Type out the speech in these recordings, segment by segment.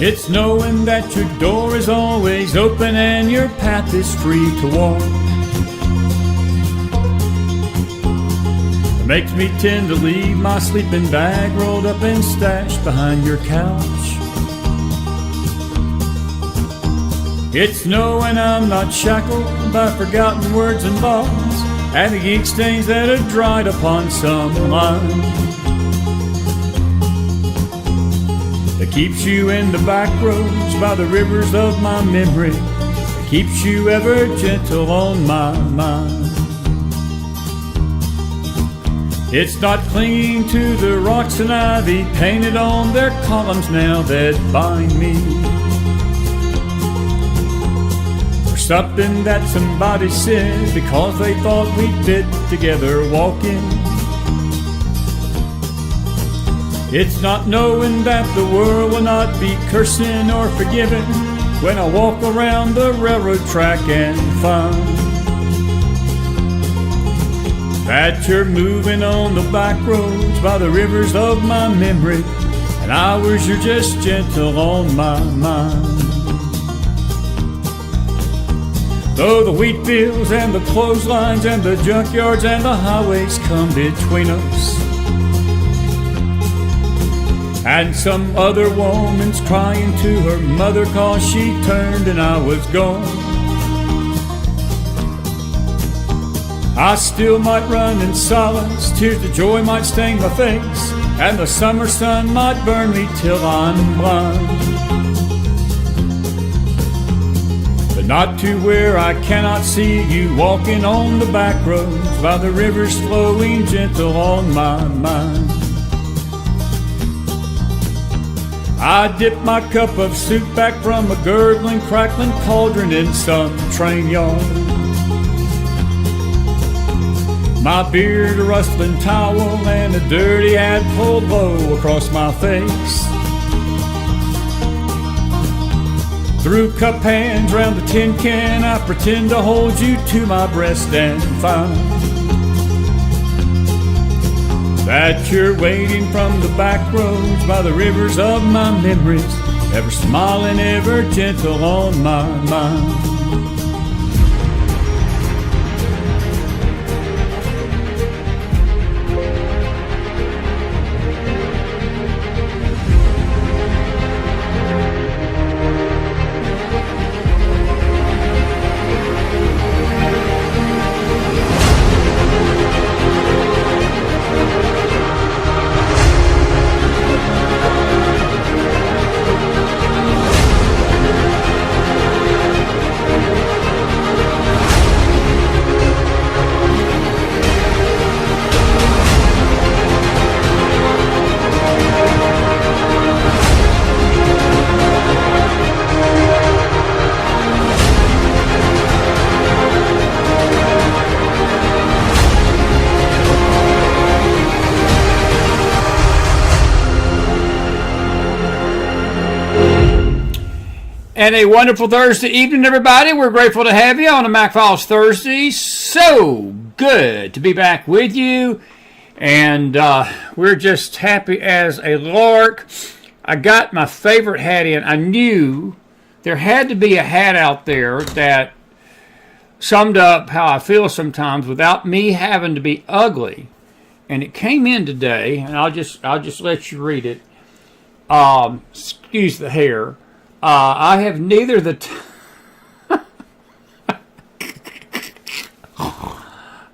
It's knowing that your door is always open and your path is free to walk. It makes me tend to leave my sleeping bag rolled up and stashed behind your couch. It's knowing I'm not shackled by forgotten words and bonds and the ink stains that have dried upon some line. That keeps you in the back roads by the rivers of my memory. That keeps you ever gentle on my mind. It's not clinging to the rocks and ivy painted on their columns now that bind me. Something that somebody said because they thought we fit together walking. It's not knowing that the world will not be cursing or forgiving when I walk around the railroad track and find that you're moving on the back roads by the rivers of my memory, and hours you're just gentle on my mind. Though the wheat fields and the clotheslines and the junkyards and the highways come between us, and some other woman's crying to her mother 'cause she turned and I was gone, I still might run in silence, tears of joy might stain my face, and the summer sun might burn me till I'm blind. Not to where I cannot see you walking on the back roads by the rivers flowing gentle on my mind. I dip my cup of soup back from a gurgling, crackling cauldron in some train yard. My beard a rustling towel and a dirty hat pulled low across my face. Through cup hands round the tin can, I pretend to hold you to my breast and find that you're waiting from the back roads by the rivers of my memories, ever smiling, ever gentle on my mind. And a wonderful Thursday evening, everybody. We're grateful to have you on a McFiles Thursday. So good to be back with you. And we're just happy as a lark. I got my favorite hat in. I knew there had to be a hat out there that summed up how I feel sometimes without me having to be ugly. And it came in today, and I'll just let you read it. Excuse the hair. I have neither the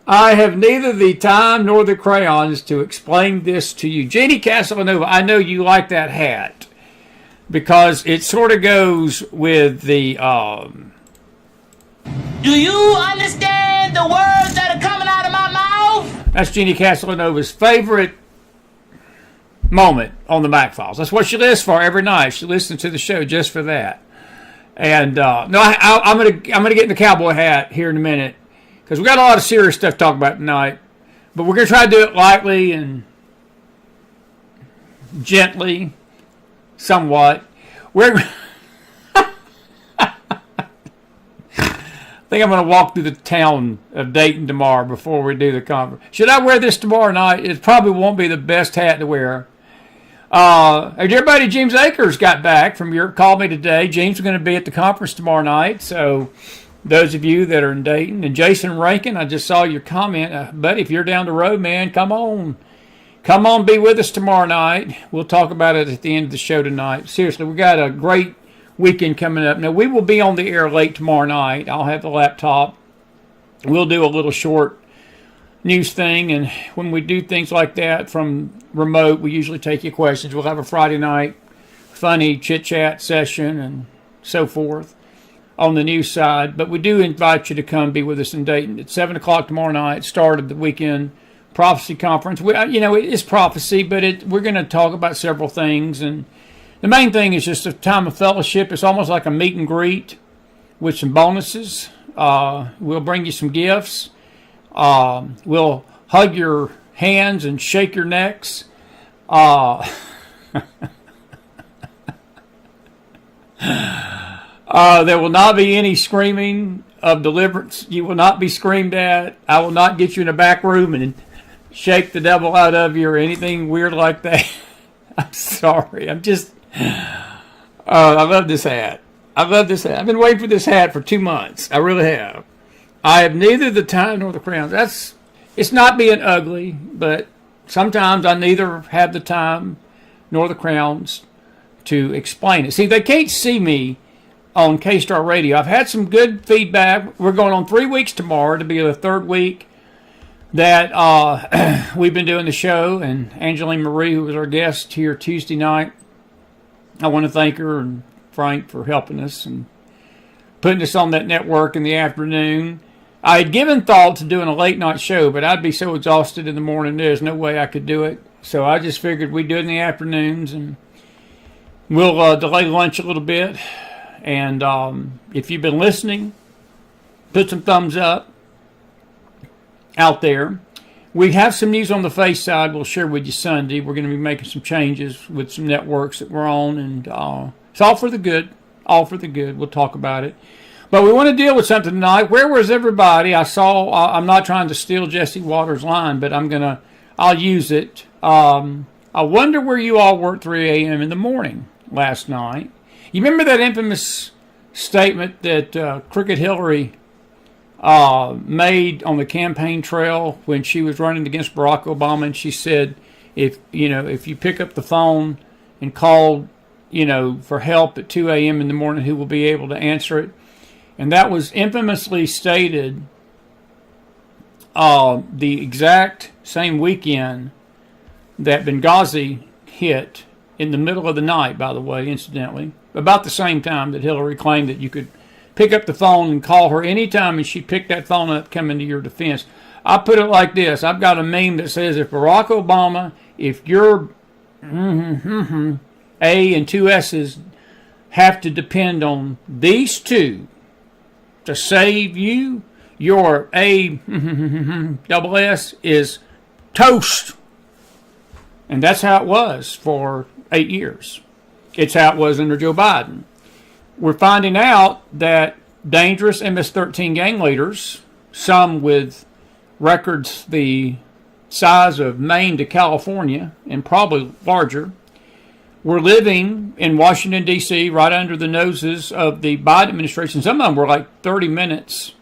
I have neither the time nor the crayons to explain this to you. Jeannie Casanova, I know you like that hat because it sort of goes with the Do you understand the words that are coming out of my mouth? That's Jeannie Casanova's favorite moment on the McFiles. That's what she lives for every night. She listens to the show just for that. And no, I'm gonna get in the cowboy hat here in a minute because we got a lot of serious stuff to talk about tonight. But we're gonna try to do it lightly and gently, somewhat. I think I'm going to walk through the town of Dayton tomorrow before we do the conference. Should I wear this tomorrow night? It probably won't be the best hat to wear. Dear buddy James Akers got back from Europe, called me today. James is going to be at the conference tomorrow night, so those of you that are in Dayton. And Jason Rankin, I just saw your comment. Buddy, if you're down the road, man, come on. Come on, be with us tomorrow night. We'll talk about it at the end of the show tonight. Seriously, we got a great weekend coming up. Now, we will be on the air late tomorrow night. I'll have the laptop. We'll do a little short news thing, and when we do things like that from remote, we usually take your questions. We'll have a Friday night funny chit-chat session and so forth on the news side. But we do invite you to come be with us in Dayton at 7 o'clock tomorrow night, start of the weekend prophecy conference. It is prophecy, but we're going to talk about several things, and the main thing is just a time of fellowship. It's almost like a meet and greet with some bonuses. We'll bring you some gifts. We'll hug your hands and shake your necks. There will not be any screaming of deliverance. You will not be screamed at. I will not get you in a back room and shake the devil out of you or anything weird like that. I'm sorry. I love this hat. I've been waiting for this hat for 2 months. I really have. I have neither the time nor the crowns. It's not being ugly, but sometimes I neither have the time nor the crowns to explain it. See, they can't see me on K-Star Radio. I've had some good feedback. We're going on 3 weeks tomorrow to be the third week that we've been doing the show. And Angeline Marie, who was our guest here Tuesday night, I want to thank her and Frank for helping us and putting us on that network in the afternoon. I had given thought to doing a late night show, but I'd be so exhausted in the morning, there's no way I could do it. So I just figured we'd do it in the afternoons, and we'll delay lunch a little bit. And if you've been listening, put some thumbs up out there. We have some news on the face side we'll share with you Sunday. We're going to be making some changes with some networks that we're on, and it's all for the good. All for the good. We'll talk about it. But we want to deal with something tonight. Where was everybody? I'm not trying to steal Jesse Waters' line, but I'll use it. I wonder where you all were at 3 a.m. in the morning last night. You remember that infamous statement that Crooked Hillary made on the campaign trail when she was running against Barack Obama, and she said, if you pick up the phone and call, for help at 2 a.m. in the morning, who will be able to answer it? And that was infamously stated the exact same weekend that Benghazi hit, in the middle of the night, by the way, incidentally, about the same time that Hillary claimed that you could pick up the phone and call her anytime and she'd pick that phone up, coming to your defense. I put it like this. I've got a meme that says, if Barack Obama, if your A and two S's have to depend on these two to save you, your A double S is toast. And that's how it was for 8 years. It's how it was under Joe Biden. We're finding out that dangerous MS-13 gang leaders, some with records the size of Maine to California and probably larger, were living in Washington, D.C., right under the noses of the Biden administration. Some of them were like 30 minutes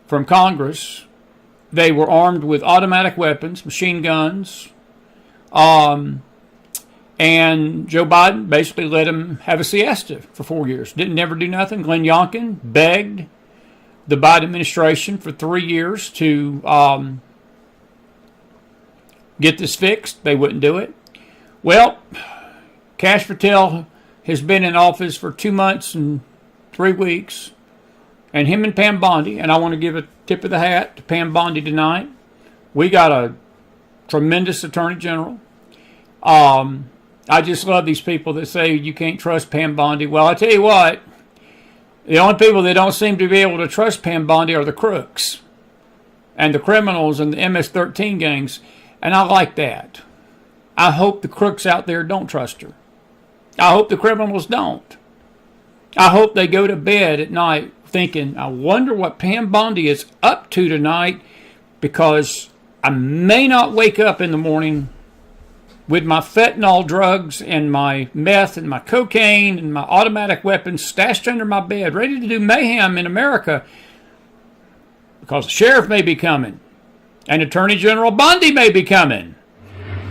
from Congress. They were armed with automatic weapons, machine guns, and Joe Biden basically let him have a siesta for 4 years. Never do nothing. Glenn Youngkin begged the Biden administration for 3 years to get this fixed. They wouldn't do it. Well, Cash Patel has been in office for 2 months and 3 weeks, and him and Pam Bondi, and I want to give a tip of the hat to Pam Bondi tonight. We got a tremendous attorney general. I just love these people that say you can't trust Pam Bondi. Well, I tell you what, the only people that don't seem to be able to trust Pam Bondi are the crooks and the criminals and the MS-13 gangs, and I like that. I hope the crooks out there don't trust her. I hope the criminals don't. I hope they go to bed at night thinking, I wonder what Pam Bondi is up to tonight, because I may not wake up in the morning with my fentanyl drugs and my meth and my cocaine and my automatic weapons stashed under my bed, ready to do mayhem in America, because the sheriff may be coming and Attorney General Bondi may be coming.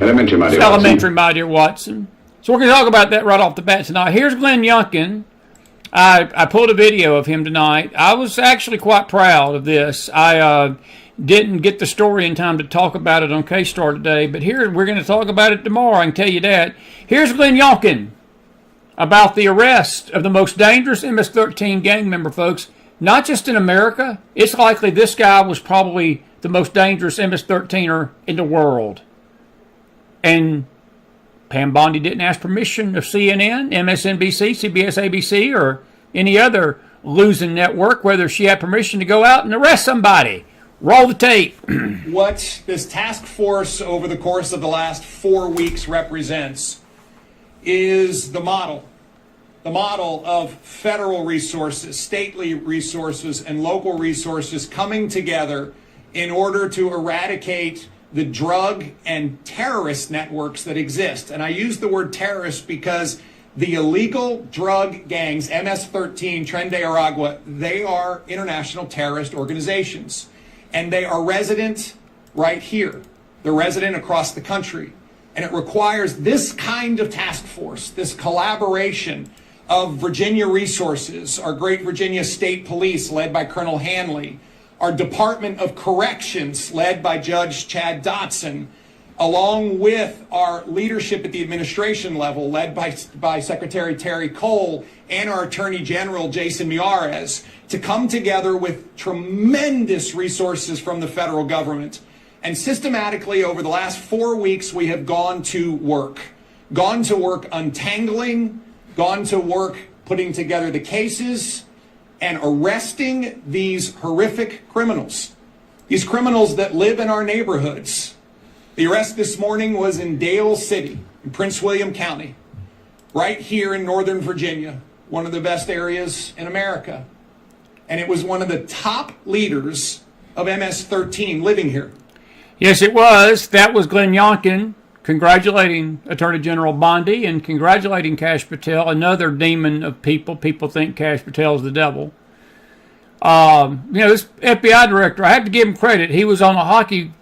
Elementary, my dear It's Watson. elementary, my dear Watson. So we're going to talk about that right off the bat tonight. Here's Glenn Youngkin. I pulled a video of him tonight. I was actually quite proud of this. I didn't get the story in time to talk about it on K-Star today, but here we're going to talk about it tomorrow. I can tell you that. Here's Glenn Youngkin about the arrest of the most dangerous MS-13 gang member, folks. Not just in America. It's likely this guy was probably the most dangerous MS-13er in the world. And Pam Bondi didn't ask permission of CNN, MSNBC, CBS, ABC, or any other losing network, whether she had permission to go out and arrest somebody. Roll the tape. What this task force over the course of the last 4 weeks represents is the model of federal resources, stately resources, and local resources coming together in order to eradicate the drug and terrorist networks that exist. And I use the word terrorist because the illegal drug gangs, MS-13, Tren de Aragua, they are international terrorist organizations. And they are resident right here. They're resident across the country. And it requires this kind of task force, this collaboration of Virginia resources, our great Virginia State Police led by Colonel Hanley, our Department of Corrections led by Judge Chad Dotson, along with our leadership at the administration level led by Secretary Terry Cole and our Attorney General Jason Miyares, to come together with tremendous resources from the federal government. And systematically over the last 4 weeks, we have gone to work untangling, gone to work putting together the cases and arresting these horrific criminals, these criminals that live in our neighborhoods. The arrest this morning was in Dale City, in Prince William County, right here in Northern Virginia, one of the best areas in America. And it was one of the top leaders of MS-13 living here. Yes, it was. That was Glenn Youngkin congratulating Attorney General Bondi and congratulating Kash Patel, another demon of people. People think Kash Patel is the devil. This FBI director, I have to give him credit. He was on a hockey...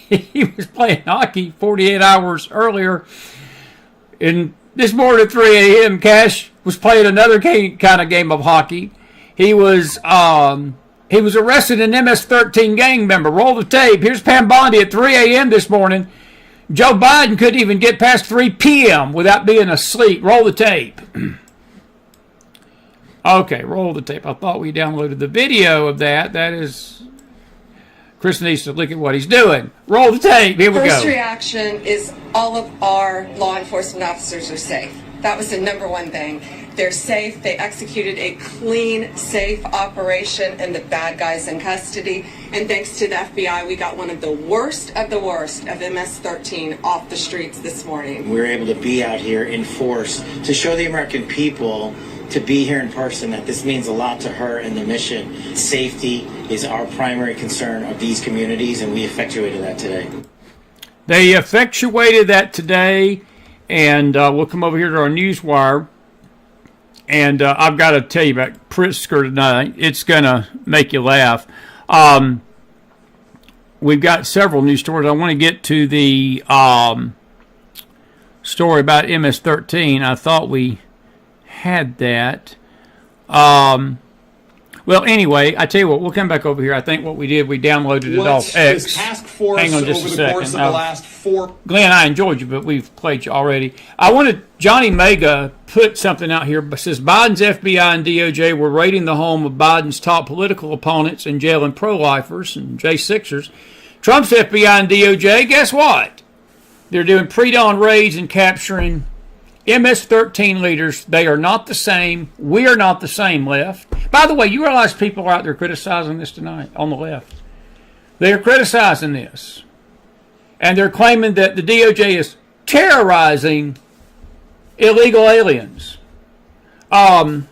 he was playing hockey 48 hours earlier. And this morning at 3 a.m., Kash was playing another kind of game of hockey. He was arrested an MS-13 gang member. Roll the tape. Here's Pam Bondi at 3 a.m. this morning. Joe Biden couldn't even get past 3 p.m. without being asleep. Roll the tape. Okay, roll the tape. I thought we downloaded the video of that. That is... Chris needs to look at what he's doing. Roll the tape. Here we go. First reaction is all of our law enforcement officers are safe. That was the number one thing. They're safe. They executed a clean, safe operation, and the bad guys in custody. And thanks to the FBI, we got one of the worst of MS-13 off the streets this morning. We were able to be out here in force to show the American people, to be here in person, that this means a lot to her and the mission. Safety is our primary concern of these communities, and we effectuated that today. They effectuated that today, and we'll come over here to our newswire. And I've got to tell you about Pritzker tonight. It's going to make you laugh. We've got several news stories. I want to get to the story about MS-13. I thought we had that. Well, anyway, I tell you what, we'll come back over here. I think what we did, we downloaded it off X. This task force Hang on just over a the course second. of the last 4... Glenn, I enjoyed you, but we've played you already. I wanted Johnny Mega put something out here. It says Biden's FBI and DOJ were raiding the home of Biden's top political opponents and jailing pro-lifers and J6ers. Trump's FBI and DOJ, guess what? They're doing pre-dawn raids and capturing MS-13 leaders. They are not the same. We are not the same, left. By the way, you realize people are out there criticizing this tonight on the left. They are criticizing this. And they're claiming that the DOJ is terrorizing illegal aliens. Can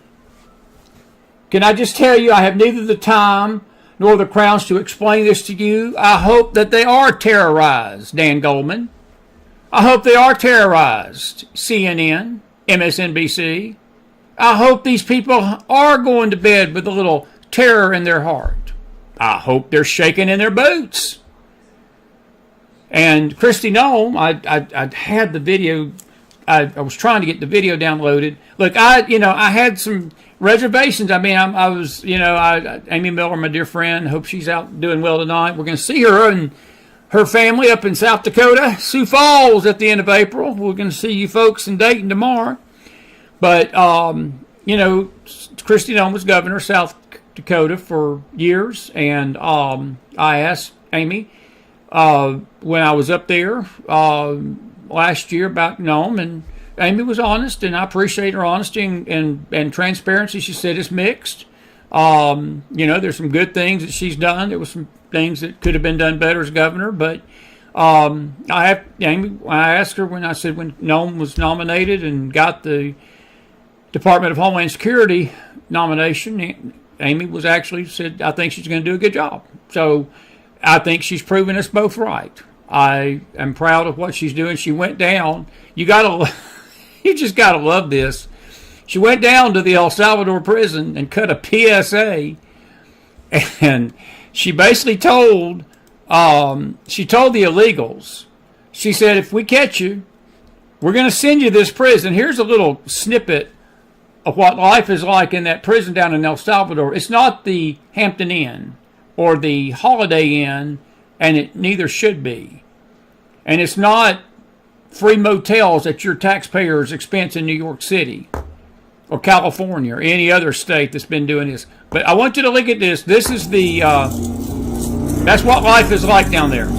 I just tell you, I have neither the time nor the crowns to explain this to you. I hope that they are terrorized, Dan Goldman. I hope they are terrorized. CNN, MSNBC. I hope these people are going to bed with a little terror in their heart. I hope they're shaking in their boots. And Kristi Noem, I had the video. I was trying to get the video downloaded. Look, I had some reservations. I mean, I was, Amy Miller, my dear friend, hope she's out doing well tonight. We're going to see her and her family up in South Dakota, Sioux Falls, at the end of April. We're going to see you folks in Dayton tomorrow. But, Kristi Noem was governor of South Dakota for years, and I asked Amy when I was up there last year about Noem, and Amy was honest, and I appreciate her honesty and transparency. She said it's mixed. There's some good things that she's done. There was some things that could have been done better as governor, but I asked her when Noem was nominated and got the Department of Homeland Security nomination, Amy was actually said, I think she's going to do a good job. So I think she's proven us both right. I am proud of what she's doing. She went down. You just gotta love this. She went down to the El Salvador prison and cut a PSA, and she basically told the illegals. She said, if we catch you, we're going to send you to this prison. Here's a little snippet of what life is like in that prison down in El Salvador. It's not the Hampton Inn or the Holiday Inn, and it neither should be. And it's not free motels at your taxpayers' expense in New York City or California or any other state that's been doing this. But I want you to look at this. This is that's what life is like down there.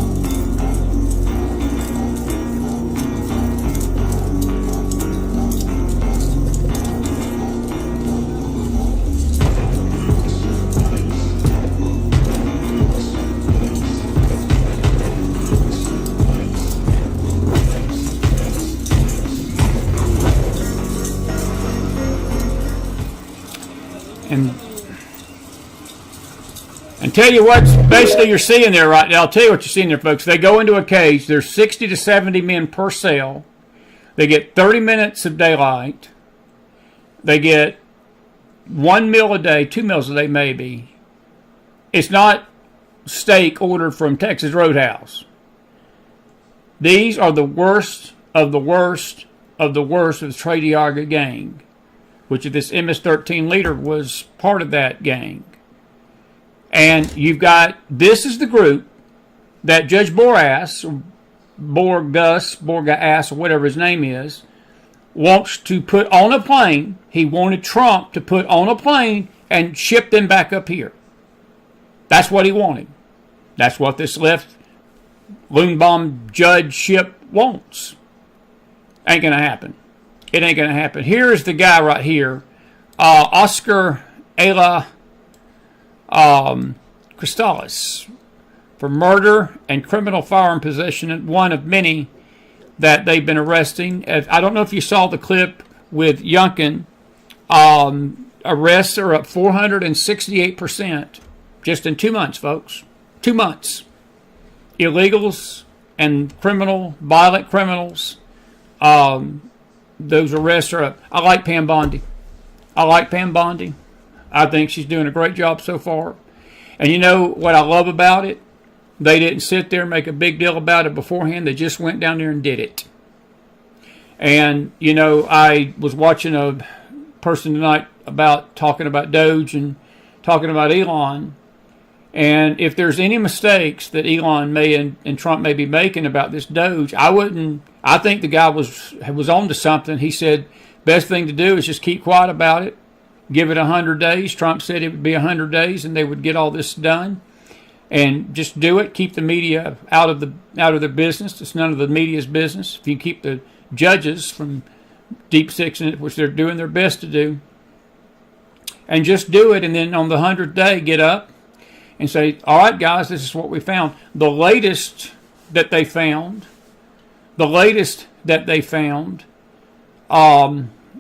And tell you what, basically you're seeing there right now. I'll tell you what you're seeing there, folks. They go into a cage. There's 60 to 70 men per cell. They get 30 minutes of daylight. They get 1 meal a day, 2 meals a day maybe. It's not steak ordered from Texas Roadhouse. These are the worst of the worst of the worst of the Trey Diaga gang, which this MS-13 leader was part of that gang. And you've got, this is the group that Judge Borgas, or whatever his name is, wants to put on a plane. He wanted Trump to put on a plane and ship them back up here. That's what he wanted. That's what this left loon bomb judge ship wants. Ain't going to happen. It ain't going to happen. Here's the guy right here, Oscar Ayla Cristales, for murder and criminal firearm possession, one of many that they've been arresting. I don't know if you saw the clip with Youngkin. Arrests are up 468% just in 2 months, folks. 2 months. Illegals and violent criminals, those arrests are up. I like Pam Bondi. I think she's doing a great job so far. And you know what I love about it? They didn't sit there and make a big deal about it beforehand. They just went down there and did it. And, I was watching a person tonight talking about Doge and talking about Elon. And if there's any mistakes that Elon may and Trump may be making about this Doge, I think the guy was on to something. He said, best thing to do is just keep quiet about it. Give it 100 days. Trump said it would be 100 days and they would get all this done. And just do it. Keep the media out of their business. It's none of the media's business. If you keep the judges from deep sixing it, which they're doing their best to do, and just do it. And then on the 100th day, get up and say, all right, guys, this is what we found. The latest that they found,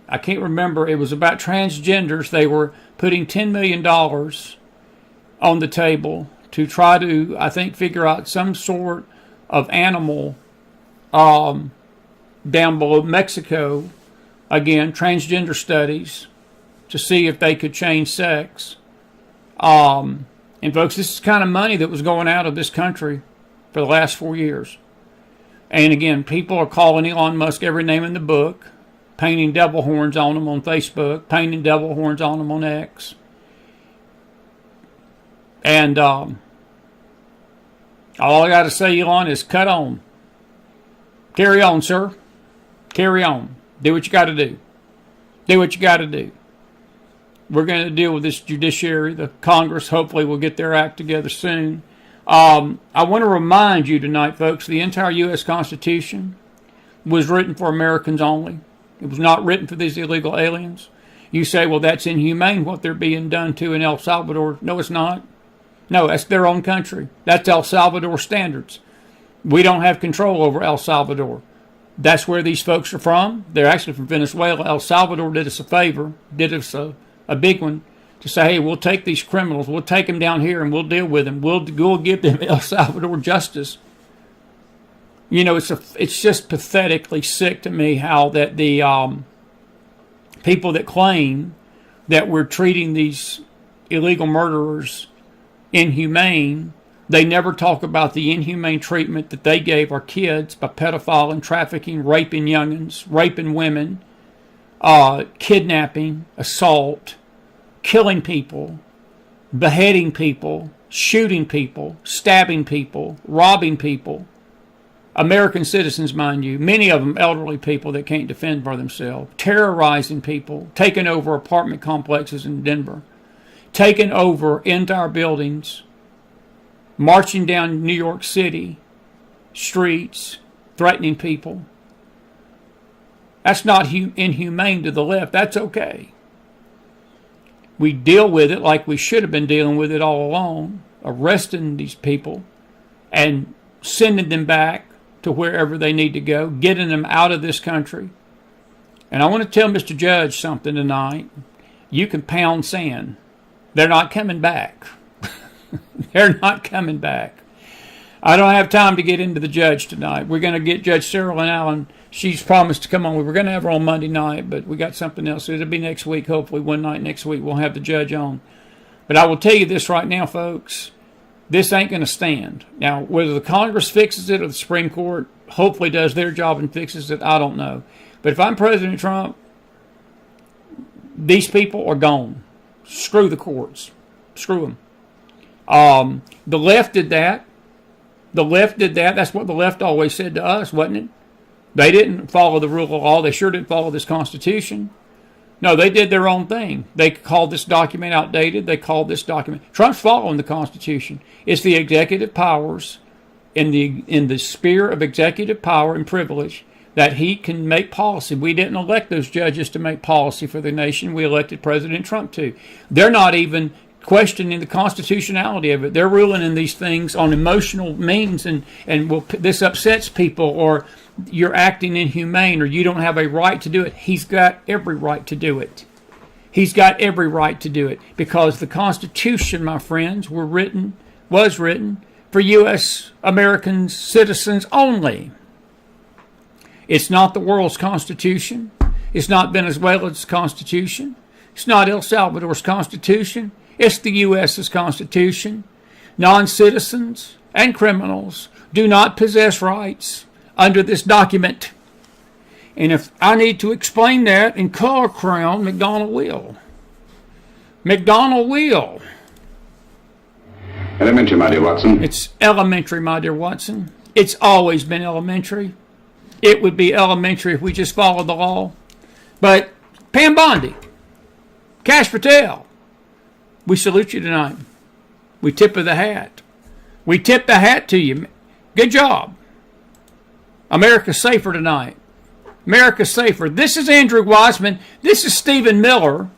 I can't remember. It was about transgenders. They were putting $10 million on the table to try to, I think, figure out some sort of animal down below Mexico, again, transgender studies, to see if they could change sex. And folks, this is the kind of money that was going out of this country for the last 4 years. And again, people are calling Elon Musk every name in the book, painting devil horns on him on Facebook, painting devil horns on him on X. And all I got to say, Elon, is cut on. Carry on, sir. Carry on. Do what you got to do. Do what you got to do. We're going to deal with this judiciary. The Congress hopefully will get their act together soon. I want to remind you tonight, folks, the entire U.S. Constitution was written for Americans only. It was not written for these illegal aliens. You say, well, that's inhumane, what they're being done to in El Salvador. No, it's not. No, that's their own country. That's El Salvador standards. We don't have control over El Salvador. That's where these folks are from. They're actually from Venezuela. El Salvador did us a favor, did us a big one, to say, hey, we'll take these criminals, we'll take them down here and we'll deal with them. We'll give them El Salvador justice. You know, it's just pathetically sick to me how that the people that claim that we're treating these illegal murderers inhumane, they never talk about the inhumane treatment that they gave our kids by pedophiling, trafficking, raping youngins, raping women, kidnapping, assault, killing people, beheading people, shooting people, stabbing people, robbing people. American citizens, mind you, many of them elderly people that can't defend for themselves, terrorizing people, taking over apartment complexes in Denver, taking over entire buildings, marching down New York City streets, threatening people. That's not inhumane to the left. That's okay. We deal with it like we should have been dealing with it all along, arresting these people and sending them back to wherever they need to go, getting them out of this country. And I want to tell Mr. Judge something tonight. You can pound sand. They're not coming back. They're not coming back. I don't have time to get into the judge tonight. We're going to get Judge Sarah Lynn Allen. She's promised to come on. We were going to have her on Monday night, but we got something else. It'll be next week, hopefully. One night next week, we'll have the judge on. But I will tell you this right now, folks. This ain't going to stand. Now, whether the Congress fixes it or the Supreme Court hopefully does their job and fixes it, I don't know. But if I'm President Trump, these people are gone. Screw the courts. Screw them. The left did that. The left did that. That's what the left always said to us, wasn't it? They didn't follow the rule of law. They sure didn't follow this Constitution. No, they did their own thing. They called this document outdated. They called this document. Trump's following the Constitution. It's the executive powers in the sphere of executive power and privilege that he can make policy. We didn't elect those judges to make policy for the nation. We elected President Trump to. They're not even questioning the constitutionality of it. They're ruling in these things on emotional means, and this upsets people, or you're acting inhumane, or you don't have a right to do it. He's got every right to do it. He's got every right to do it, because the Constitution, my friends, was written for U.S. American citizens only. It's not the world's Constitution. It's not Venezuela's Constitution. It's not El Salvador's Constitution. It's the U.S.'s Constitution. Non-citizens and criminals do not possess rights under this document. And if I need to explain that in color crayon, McDonald will. McDonald will. Elementary, my dear Watson. It's elementary, my dear Watson. It's always been elementary. It would be elementary if we just followed the law. But Pam Bondi, Cash Patel, we salute you tonight. We tip of the hat. We tip the hat to you. Good job. America's safer tonight. America's safer. This is Andrew Wiseman. This is Stephen Miller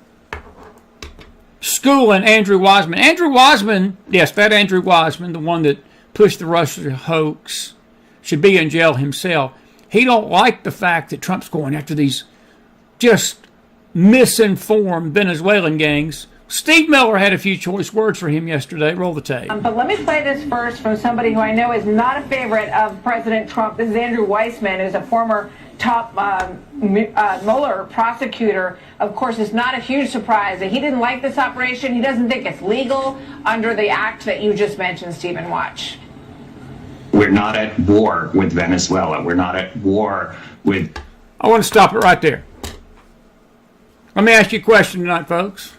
schooling Andrew Wiseman. Andrew Wiseman, yes, that Andrew Wiseman, the one that pushed the Russia hoax, should be in jail himself. He don't like the fact that Trump's going after these just misinformed Venezuelan gangs. Steve Miller had a few choice words for him yesterday. Roll the tape. But let me play this first from somebody who I know is not a favorite of President Trump. This is Andrew Weissman, who's a former top Mueller prosecutor, of course, it's not a huge surprise that he didn't like this operation. He doesn't think it's legal under the act that you just mentioned, Stephen. Watch. We're not at war with Venezuela. We're not at war with... I want to stop it right there. Let me ask you a question tonight, folks.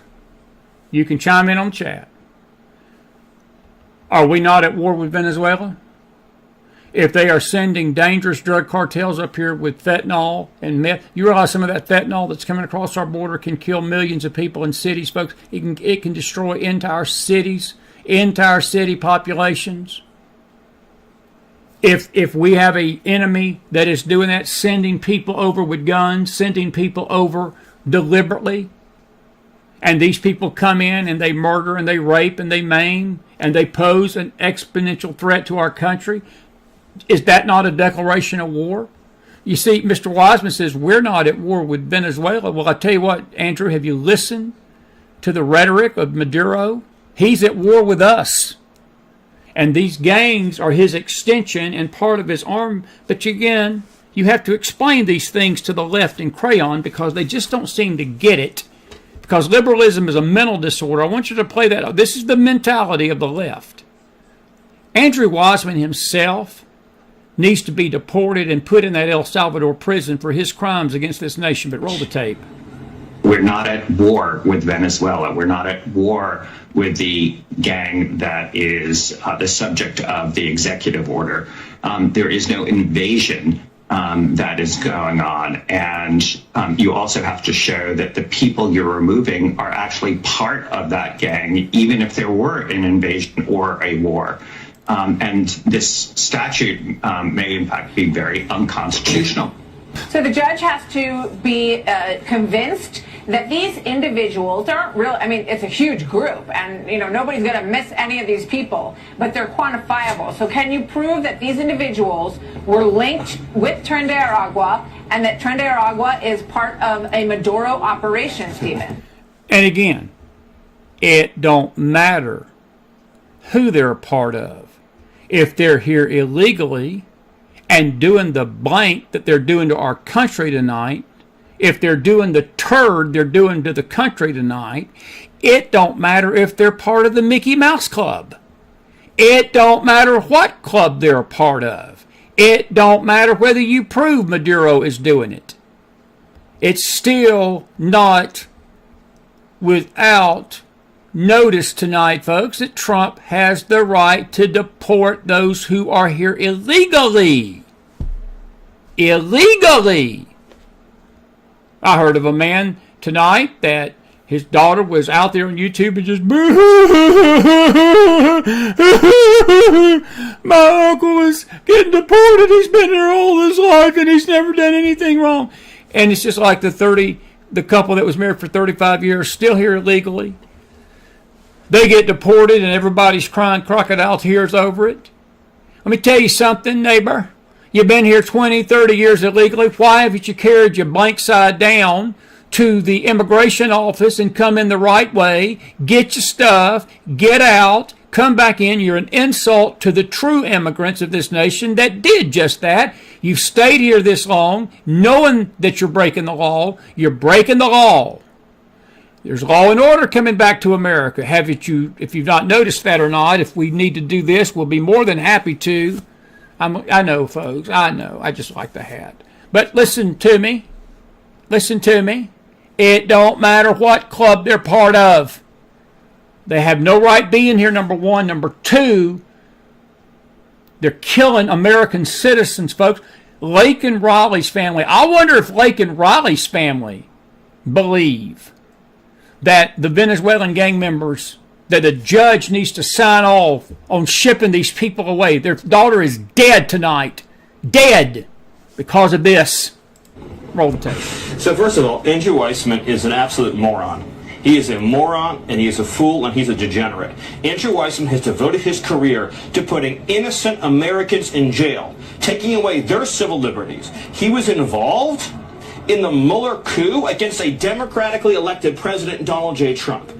You can chime in on chat. Are we not at war with Venezuela? If they are sending dangerous drug cartels up here with fentanyl and meth, you realize some of that fentanyl that's coming across our border can kill millions of people in cities, folks. It can destroy entire cities, entire city populations. If we have an enemy that is doing that, sending people over with guns, sending people over deliberately, and these people come in and they murder and they rape and they maim and they pose an exponential threat to our country, is that not a declaration of war? You see, Mr. Wiseman says we're not at war with Venezuela. Well, I tell you what, Andrew, have you listened to the rhetoric of Maduro? He's at war with us. And these gangs are his extension and part of his arm. But again, you have to explain these things to the left in crayon because they just don't seem to get it. Because liberalism is a mental disorder. I want you to play that out. This is the mentality of the left. Andrew Wiseman himself needs to be deported and put in that El Salvador prison for his crimes against this nation. But roll the tape. We're not at war with Venezuela. We're not at war with the gang that is the subject of the executive order. There is no invasion that is going on. And you also have to show that the people you're removing are actually part of that gang, even if there were an invasion or a war. And this statute may, in fact, be very unconstitutional. So the judge has to be convinced that these individuals aren't real. I mean, it's a huge group, and nobody's going to miss any of these people, but they're quantifiable. So can you prove that these individuals were linked with Tren de Aragua and that Tren de Aragua is part of a Maduro operation, Stephen? And again, it don't matter who they're a part of. If they're here illegally and doing the blank that they're doing to our country tonight, if they're doing the turd they're doing to the country tonight, it don't matter if they're part of the Mickey Mouse Club. It don't matter what club they're a part of. It don't matter whether you prove Maduro is doing it. It's still not without notice tonight, folks, that Trump has the right to deport those who are here illegally. Illegally. I heard of a man tonight that his daughter was out there on YouTube and just, my uncle is getting deported. He's been here all his life and he's never done anything wrong. And it's just like the couple that was married for 35 years, still here illegally. They get deported and everybody's crying crocodile tears over it. Let me tell you something, neighbor. You've been here 20, 30 years illegally. Why haven't you carried your blank side down to the immigration office and come in the right way, get your stuff, get out, come back in? You're an insult to the true immigrants of this nation that did just that. You've stayed here this long knowing that you're breaking the law. You're breaking the law. There's law and order coming back to America. If you've not noticed that or not, if we need to do this, we'll be more than happy to. I know, folks. I know. I just like the hat. But listen to me. Listen to me. It don't matter what club they're part of. They have no right being here, number one. Number two, they're killing American citizens, folks. Lake and Riley's family. I wonder if Lake and Riley's family believe that the Venezuelan gang members, that a judge needs to sign off on shipping these people away. Their daughter is dead tonight. Dead because of this. Roll the tape. So first of all, Andrew Weissman is an absolute moron. He is a moron, and he is a fool, and he's a degenerate. Andrew Weissman has devoted his career to putting innocent Americans in jail, taking away their civil liberties. He was involved in the Mueller coup against a democratically elected President Donald J. Trump.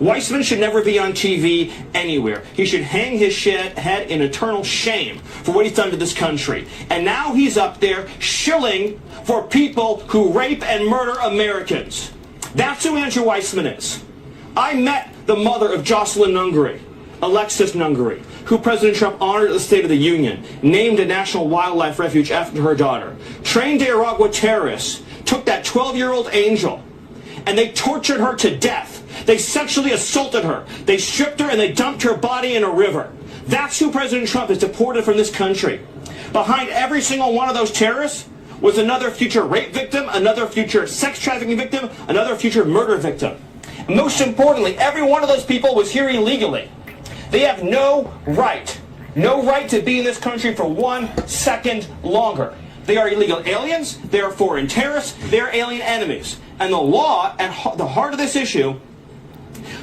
Weissman should never be on TV anywhere. He should hang his head in eternal shame for what he's done to this country. And now he's up there shilling for people who rape and murder Americans. That's who Andrew Weissman is. I met the mother of Jocelyn Nungary, Alexis Nungary, who President Trump honored at the State of the Union, named a national wildlife refuge after her daughter. Trained Nicaragua terrorists took that 12-year-old angel and they tortured her to death. They sexually assaulted her. They stripped her and they dumped her body in a river. That's who President Trump has deported from this country. Behind every single one of those terrorists was another future rape victim, another future sex trafficking victim, another future murder victim. And most importantly, every one of those people was here illegally. They have no right to be in this country for 1 second longer. They are illegal aliens, they are foreign terrorists, they are alien enemies. And the law at the heart of this issue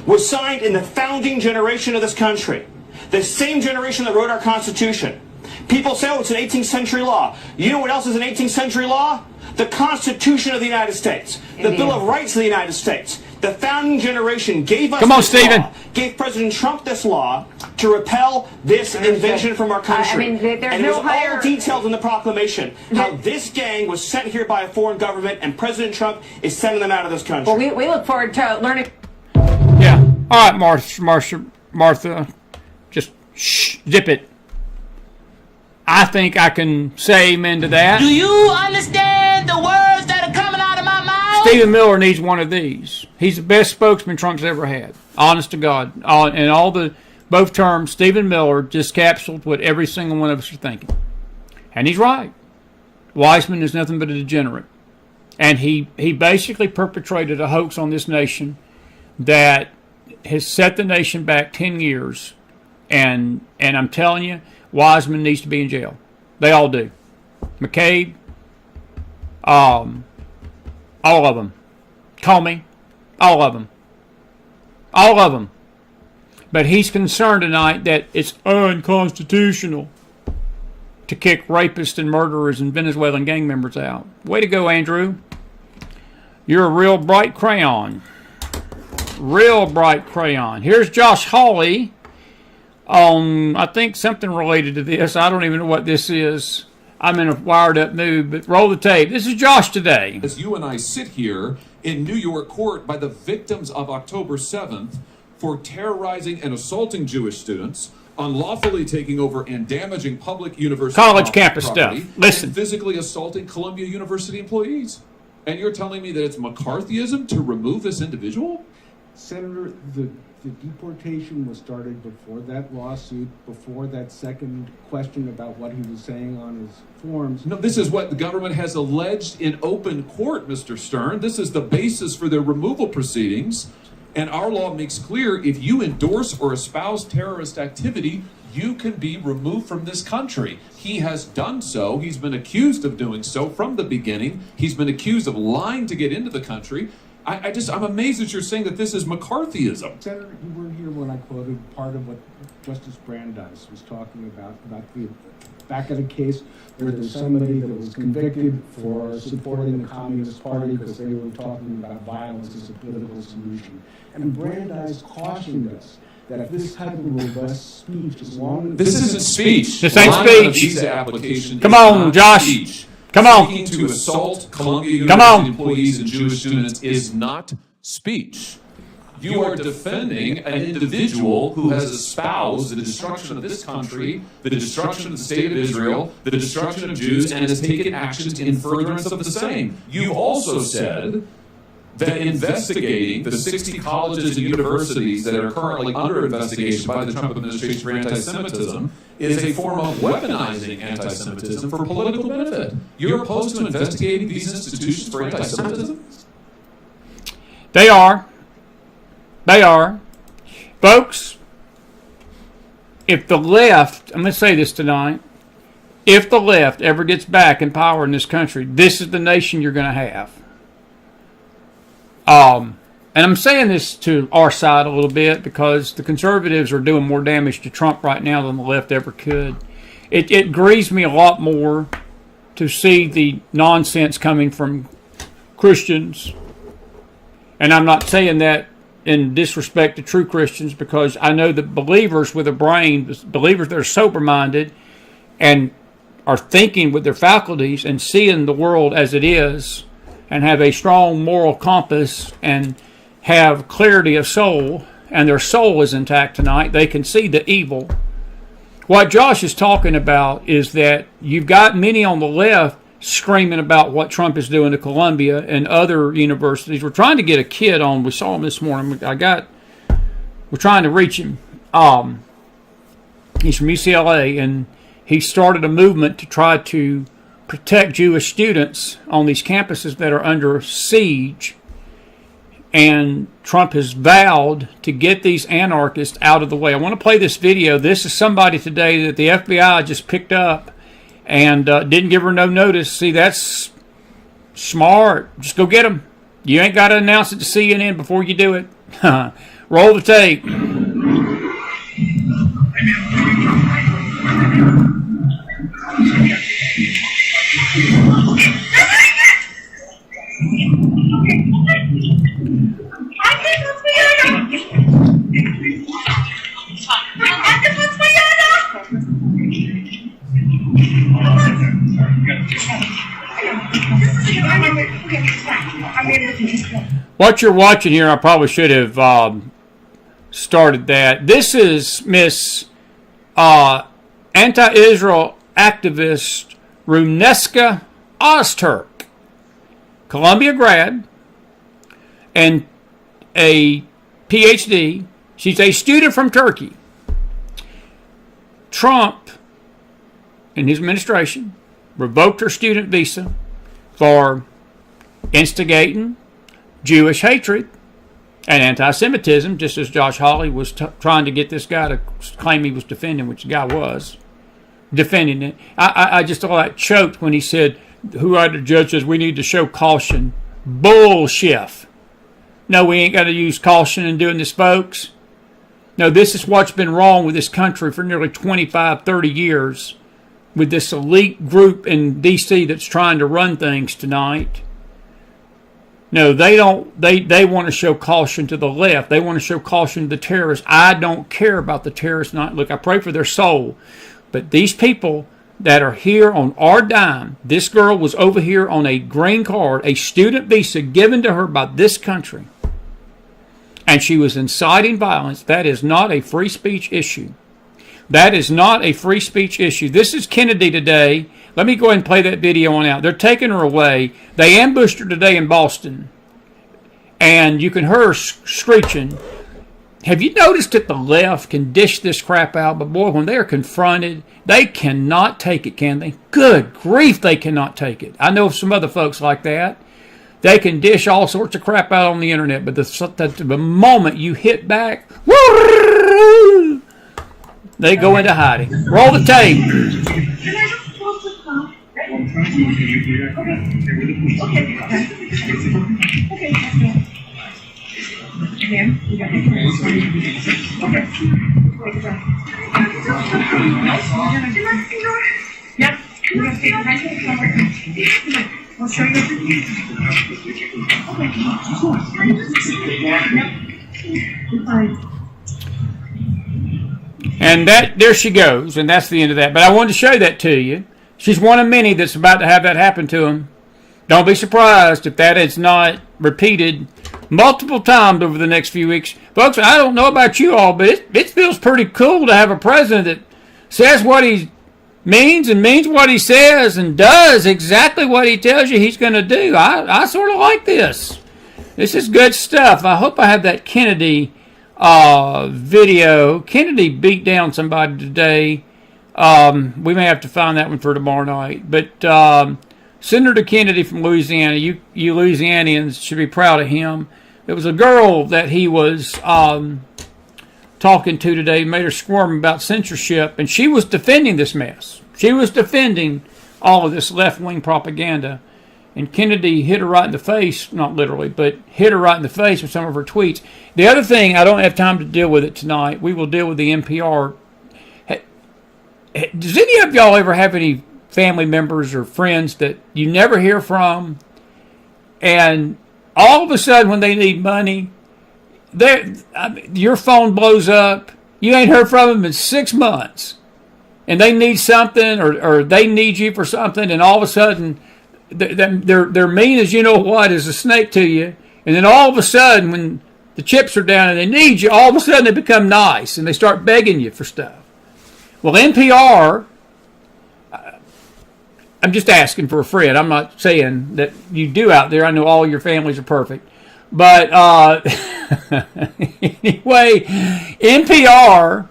was signed in the founding generation of this country. The same generation that wrote our Constitution. People say, oh, it's an 18th century law. You know what else is an 18th century law? The Constitution of the United States. The Bill of Rights of the United States. The founding generation gave us this law, gave President Trump this law to repel this invasion from our country. And it was all detailed in the proclamation, how this gang was sent here by a foreign government and President Trump is sending them out of this country. Well, we look forward to learning. Yeah. All right, Martha, just zip it. I think I can say amen to that. Do you understand the words that are coming out of my mouth? Stephen Miller needs one of these. He's the best spokesman Trump's ever had. Honest to God. In both terms, Stephen Miller just capsuled what every single one of us are thinking. And he's right. Weissman is nothing but a degenerate. And he basically perpetrated a hoax on this nation that has set the nation back 10 years. And I'm telling you, Weissman needs to be in jail. They all do. McCabe, all of them. Comey, all of them. All of them. But he's concerned tonight that it's unconstitutional to kick rapists and murderers and Venezuelan gang members out. Way to go, Andrew. You're a real bright crayon. Real bright crayon. Here's Josh Hawley. I think something related to this. I don't even know what this is. I'm in a wired up mood, but roll the tape. This is Josh today. As you and I sit here in New York court by the victims of October 7th for terrorizing and assaulting Jewish students, unlawfully taking over and damaging public university college campus stuff. Listen. And physically assaulting Columbia University employees. And you're telling me that it's McCarthyism to remove this individual? Senator, the deportation was started before that lawsuit, before that second question about what he was saying on his forms. No, this is what the government has alleged in open court, Mr. Stern. This is the basis for their removal proceedings. And our law makes clear if you endorse or espouse terrorist activity, you can be removed from this country. He has done so. He's been accused of doing so from the beginning. He's been accused of lying to get into the country. I'm amazed that you're saying that this is McCarthyism. Senator, you were here when I quoted part of what Justice Brandeis was talking about the back of the case where there's somebody that was convicted for supporting the Communist Party because they were talking about violence as a political solution. And Brandeis cautioned us that if this type of robust speech, as long as... This isn't speech. This ain't speech. Visa application. Come on, Josh. Speech. Come on. Seeking to assault Columbia University employees and Jewish students is not speech. You are defending an individual who has espoused the destruction of this country, the destruction of the state of Israel, the destruction of Jews, and has taken actions in furtherance of the same. You've also said that investigating the 60 colleges and universities that are currently under investigation by the Trump administration for anti-Semitism is a form of weaponizing anti-Semitism for political benefit. You're opposed to investigating these institutions for anti-Semitism? They are. They are. Folks, if the left, I'm going to say this tonight, if the left ever gets back in power in this country, this is the nation you're going to have. And I'm saying this to our side a little bit because the conservatives are doing more damage to Trump right now than the left ever could. It grieves me a lot more to see the nonsense coming from Christians. And I'm not saying that in disrespect to true Christians, because I know that believers with a brain, believers that are sober-minded and are thinking with their faculties and seeing the world as it is and have a strong moral compass and have clarity of soul, and their soul is intact tonight, they can see the evil. What Josh is talking about is that you've got many on the left screaming about what Trump is doing to Columbia and other universities. We're trying to get a kid on. We saw him this morning. We're trying to reach him. He's from UCLA, and he started a movement to try to protect Jewish students on these campuses that are under siege. And Trump has vowed to get these anarchists out of the way. I want to play this video. This is somebody today that the FBI just picked up and didn't give her no notice. See, that's smart. Just go get them. You ain't got to announce it to CNN before you do it. Roll the tape. What you're watching here, I probably should have started that. This is Miss anti-Israel activist Runeska Ozturk, Columbia grad, and a PhD. She's a student from Turkey. Trump, in his administration, revoked her student visa for instigating Jewish hatred and anti-Semitism, just as Josh Hawley was trying to get this guy to claim he was defending, which the guy was defending it. I just thought that choked when he said, who are the judges? We need to show caution. Bullshit. No, we ain't got to use caution in doing this, folks. No, this is what's been wrong with this country for nearly 25, 30 years with this elite group in D.C. that's trying to run things tonight. No, they don't. They want to show caution to the left. They want to show caution to the terrorists. I don't care about the terrorists. Look, I pray for their soul. But these people that are here on our dime, this girl was over here on a green card, a student visa given to her by this country, and she was inciting violence. That is not a free speech issue. That is not a free speech issue. This is Kennedy today. Let me go ahead and play that video on out. They're taking her away. They ambushed her today in Boston. And you can hear her screeching. Have you noticed that the left can dish this crap out? But boy, when they are confronted, they cannot take it, can they? Good grief, they cannot take it. I know of some other folks like that. They can dish all sorts of crap out on the internet. But the moment you hit back, they go into hiding. Roll the tape. And there she goes, and that's the end of that. But I wanted to show that to you. She's one of many that's about to have that happen to him. Don't be surprised if that is not repeated multiple times over the next few weeks. Folks, I don't know about you all, but it feels pretty cool to have a president that says what he means and means what he says and does exactly what he tells you he's going to do. I sort of like this. This is good stuff. I hope I have that Kennedy video. Kennedy beat down somebody today. We may have to find that one for tomorrow night. But Senator Kennedy from Louisiana, you Louisianians should be proud of him. There was a girl that he was talking to today, made her squirm about censorship, and she was defending this mess. She was defending all of this left-wing propaganda. And Kennedy hit her right in the face, not literally, but hit her right in the face with some of her tweets. The other thing, I don't have time to deal with it tonight. We will deal with the NPR. Does any of y'all ever have any family members or friends that you never hear from, and all of a sudden when they need money, your phone blows up. You ain't heard from them in 6 months. And they need something, or they need you for something, and all of a sudden, they're mean as you know what, as a snake to you. And then all of a sudden, when the chips are down and they need you, all of a sudden they become nice and they start begging you for stuff. Well, NPR, I'm just asking for a friend. I'm not saying that you do out there. I know all your families are perfect. But anyway, NPR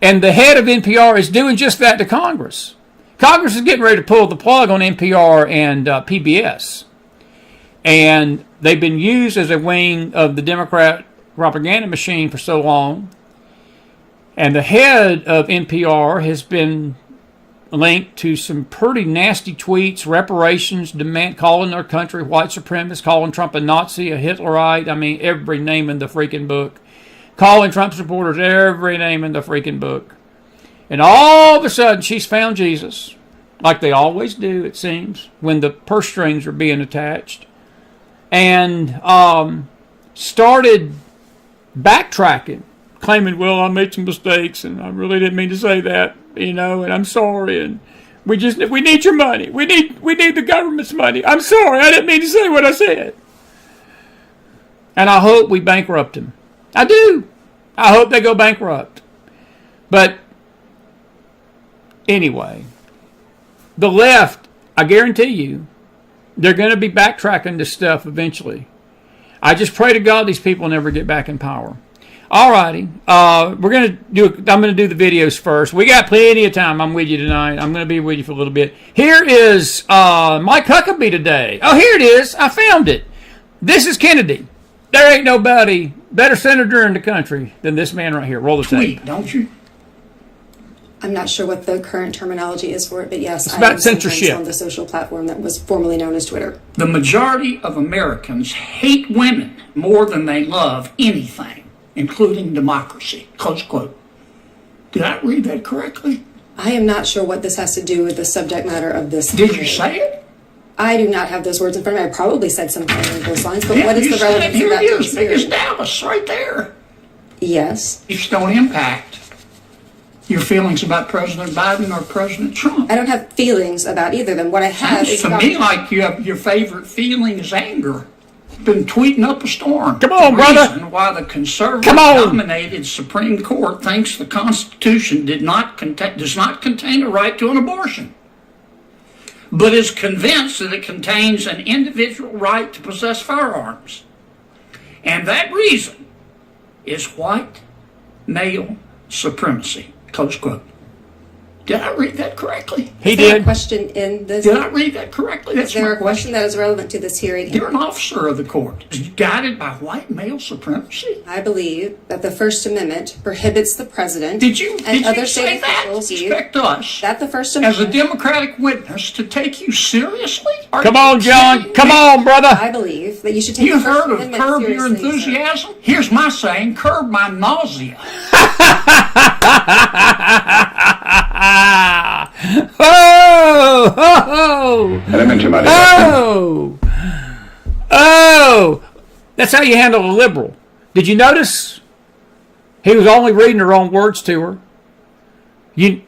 and the head of NPR is doing just that to Congress. Congress is getting ready to pull the plug on NPR and PBS. And they've been used as a wing of the Democrat propaganda machine for so long. And the head of NPR has been linked to some pretty nasty tweets, reparations, demand, calling their country white supremacist, calling Trump a Nazi, a Hitlerite. I mean, every name in the freaking book. Calling Trump supporters every name in the freaking book. And all of a sudden, she's found Jesus, like they always do, it seems, when the purse strings are being attached, and started backtracking, claiming, well, I made some mistakes, and I really didn't mean to say that, and I'm sorry, and we need your money. We need the government's money. I'm sorry, I didn't mean to say what I said. And I hope we bankrupt him. I do. I hope they go bankrupt. But anyway, the left, I guarantee you, they're going to be backtracking this stuff eventually. I just pray to God these people never get back in power. Alrighty, I'm going to do the videos first. We got plenty of time. I'm with you tonight. I'm going to be with you for a little bit. Here is Mike Huckabee today. Oh, here it is. I found it. This is Kennedy. There ain't nobody better senator in the country than this man right here. Roll the tape. Don't you? I'm not sure what the current terminology is for it, but yes, it's about censorship on the social platform that was formerly known as Twitter. The majority of Americans hate women more than they love anything, including democracy. Close quote. Did I read that correctly? I am not sure what this has to do with the subject matter of this. Did you say it? I do not have those words in front of me. I probably said something along those lines, but what is the relevance of that? Here it is. Biggest Dallas, right there. Yes. It's don't impact your feelings about President Biden or President Trump. I don't have feelings about either of them. What I have is to me like you have your favorite feeling is anger. Been tweeting up a storm. Come on, brother. Reason why the conservative-dominated Supreme Court thinks the Constitution does not contain a right to an abortion, but is convinced that it contains an individual right to possess firearms. And that reason is white male supremacy. Close quote. Did I read that correctly? He did. A question in this. Did I read that correctly? Is there a question that is relevant to this hearing? You're an officer of the court. Is guided by white male supremacy? I believe that the First Amendment prohibits the president and other state state officials expect us, that the First Amendment, as a Democratic witness, to take you seriously? Come on, John. Come on, brother. I believe that you should take. You heard of curb your enthusiasm? Sir. Here's my saying: curb my nausea. Oh, that's how you handle a liberal. Did you notice he was only reading her own words to her?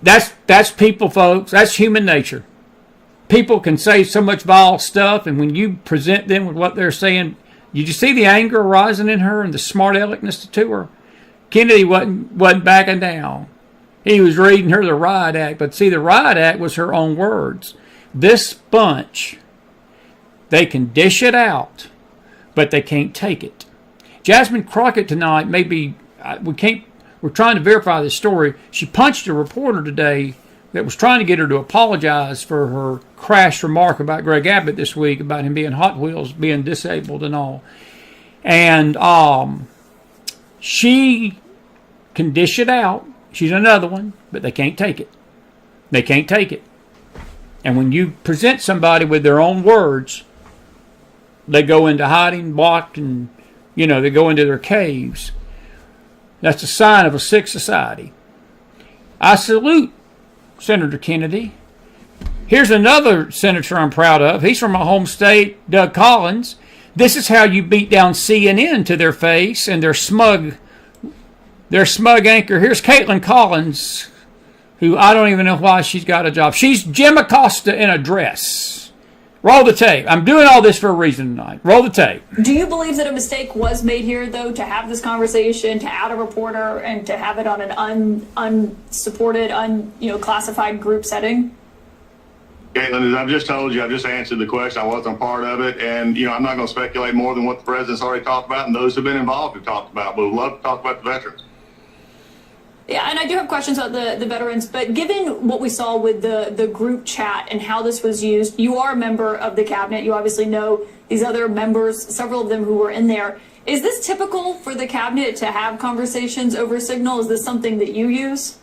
That's people, folks. That's human nature. People can say so much vile stuff, and when you present them with what they're saying, you just see the anger arising in her and the smart aleckness to her. Kennedy wasn't backing down. He was reading her the riot act, but see, the riot act was her own words. This bunch, they can dish it out, but they can't take it. Jasmine Crockett tonight, we're trying to verify this story. She punched a reporter today that was trying to get her to apologize for her crass remark about Greg Abbott this week, about him being Hot Wheels, being disabled and all. And she can dish it out. She's another one, but they can't take it. They can't take it. And when you present somebody with their own words, they go into hiding, blocked, and, they go into their caves. That's a sign of a sick society. I salute Senator Kennedy. Here's another senator I'm proud of. He's from my home state, Doug Collins. This is how you beat down CNN to their face and their smug anchor. Here's Caitlin Collins, who I don't even know why she's got a job. She's Jim Acosta in a dress. Roll the tape. I'm doing all this for a reason tonight. Roll the tape. Do you believe that a mistake was made here, though, to have this conversation, to add a reporter, and to have it on an unsupported, classified group setting? Caitlin, as I've just told you, I've just answered the question. I wasn't part of it, and I'm not going to speculate more than what the president's already talked about and those who've been involved have talked about. But we'd love to talk about the veterans. Yeah, and I do have questions about the veterans, but given what we saw with the group chat and how this was used, you are a member of the cabinet. You obviously know these other members, several of them who were in there. Is this typical for the cabinet to have conversations over Signal? Is this something that you use?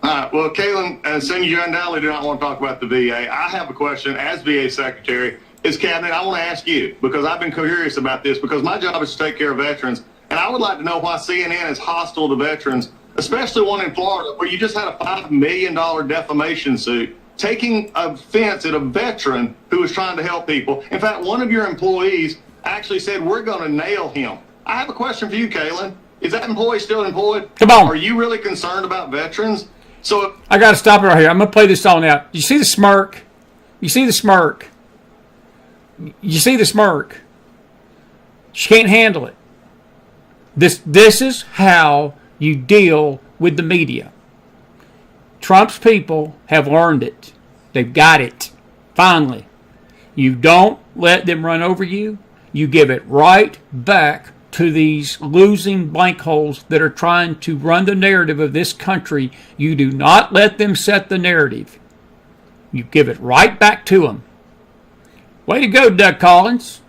Well, Caitlin, as soon as you undoubtedly do not want to talk about the VA, I have a question as VA Secretary. As Cabinet, I want to ask you, because I've been curious about this, because my job is to take care of veterans, and I would like to know why CNN is hostile to veterans, especially one in Florida, where you just had a $5 million defamation suit taking offense at a veteran who was trying to help people. In fact, one of your employees actually said, we're going to nail him. I have a question for you, Caitlin. Is that employee still employed? Come on. Are you really concerned about veterans? So I got to stop it right here. I'm going to play this song now. You see the smirk? You see the smirk? You see the smirk? She can't handle it. This is how you deal with the media. Trump's people have learned it. They've got it. Finally. You don't let them run over you. You give it right back to these losing blank holes that are trying to run the narrative of this country. You do not let them set the narrative. You give it right back to them. Way to go, Doug Collins.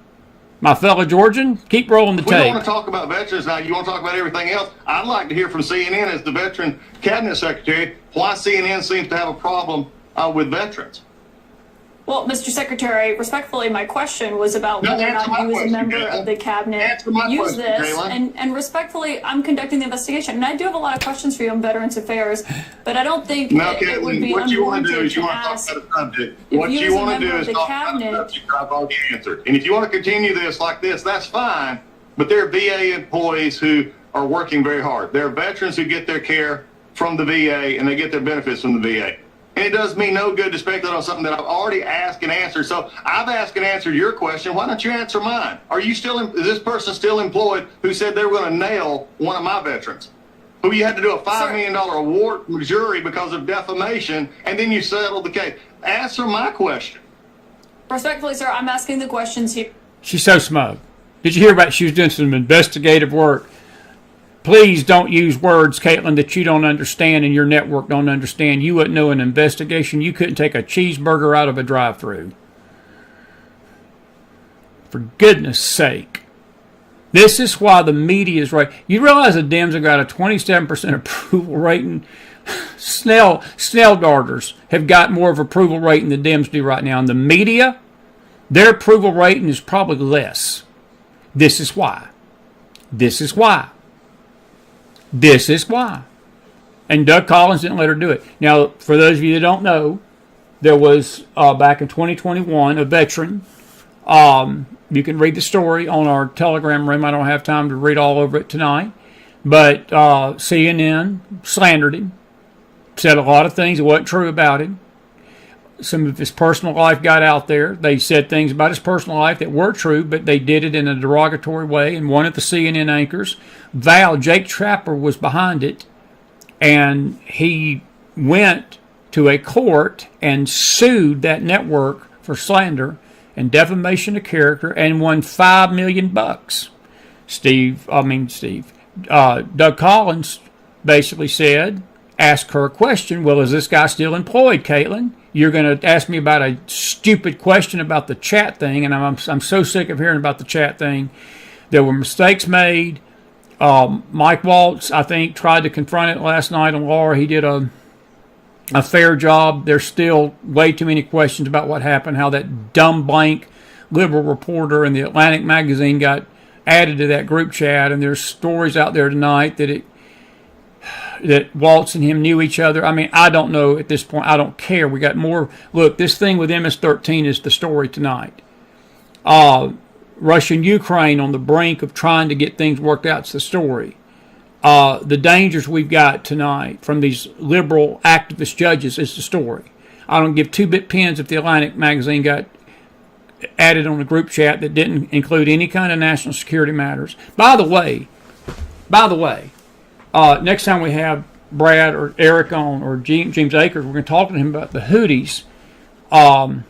My fellow Georgian, keep rolling the tape. We don't want to talk about veterans now. You want to talk about everything else. I'd like to hear from CNN as the Veteran Cabinet Secretary why CNN seems to have a problem with veterans. Well, Mr. Secretary, respectfully, my question was about whether or not you as a member of the cabinet use this. And respectfully, I'm conducting the investigation. And I do have a lot of questions for you on Veterans Affairs, but I don't think it would be unwarranted to ask if you want to do is talk about the subject I've already answered. And if you want to continue this like this, that's fine. But there are VA employees who are working very hard. There are veterans who get their care from the VA and they get their benefits from the VA. And it does me no good to speculate on something that I've already asked and answered. So I've asked and answered your question. Why don't you answer mine? Is this person still employed who said they were going to nail one of my veterans? Who you had to do a $5 million award from the jury because of defamation, and then you settled the case. Answer my question. Respectfully, sir, I'm asking the questions here. She's so smug. Did you hear about she was doing some investigative work? Please don't use words, Caitlin, that you don't understand and your network don't understand. You wouldn't know an investigation. You couldn't take a cheeseburger out of a drive-thru. For goodness sake. This is why the media is right. You realize the Dems have got a 27% approval rating? Snell darters have got more of approval rating than Dems do right now. And the media, their approval rating is probably less. This is why. This is why. This is why. And Doug Collins didn't let her do it. Now, for those of you that don't know, there was, back in 2021, a veteran. You can read the story on our Telegram room. I don't have time to read all over it tonight. But CNN slandered him. Said a lot of things that wasn't true about him. Some of his personal life got out there. They said things about his personal life that were true, but they did it in a derogatory way. And one of the CNN anchors, Jake Trapper, was behind it. And he went to a court and sued that network for slander and defamation of character and won $5 million. Doug Collins basically said, ask her a question. Well, is this guy still employed, Caitlin? You're going to ask me about a stupid question about the chat thing, and I'm so sick of hearing about the chat thing. There were mistakes made. Mike Waltz, I think, tried to confront it last night on Laura. He did a fair job. There's still way too many questions about what happened, how that dumb blank liberal reporter in the Atlantic magazine got added to that group chat, and there's stories out there tonight that Waltz and him knew each other. I mean, I don't know at this point. I don't care. We got more. Look, this thing with MS-13 is the story tonight. Russia and Ukraine on the brink of trying to get things worked out. It's the story. The dangers we've got tonight from these liberal activist judges is the story. I don't give 2-bit pins if the Atlantic magazine got added on the group chat that didn't include any kind of national security matters. By the way, next time we have Brad or Eric on or James Akers, we're going to talk to him about the Houthis. I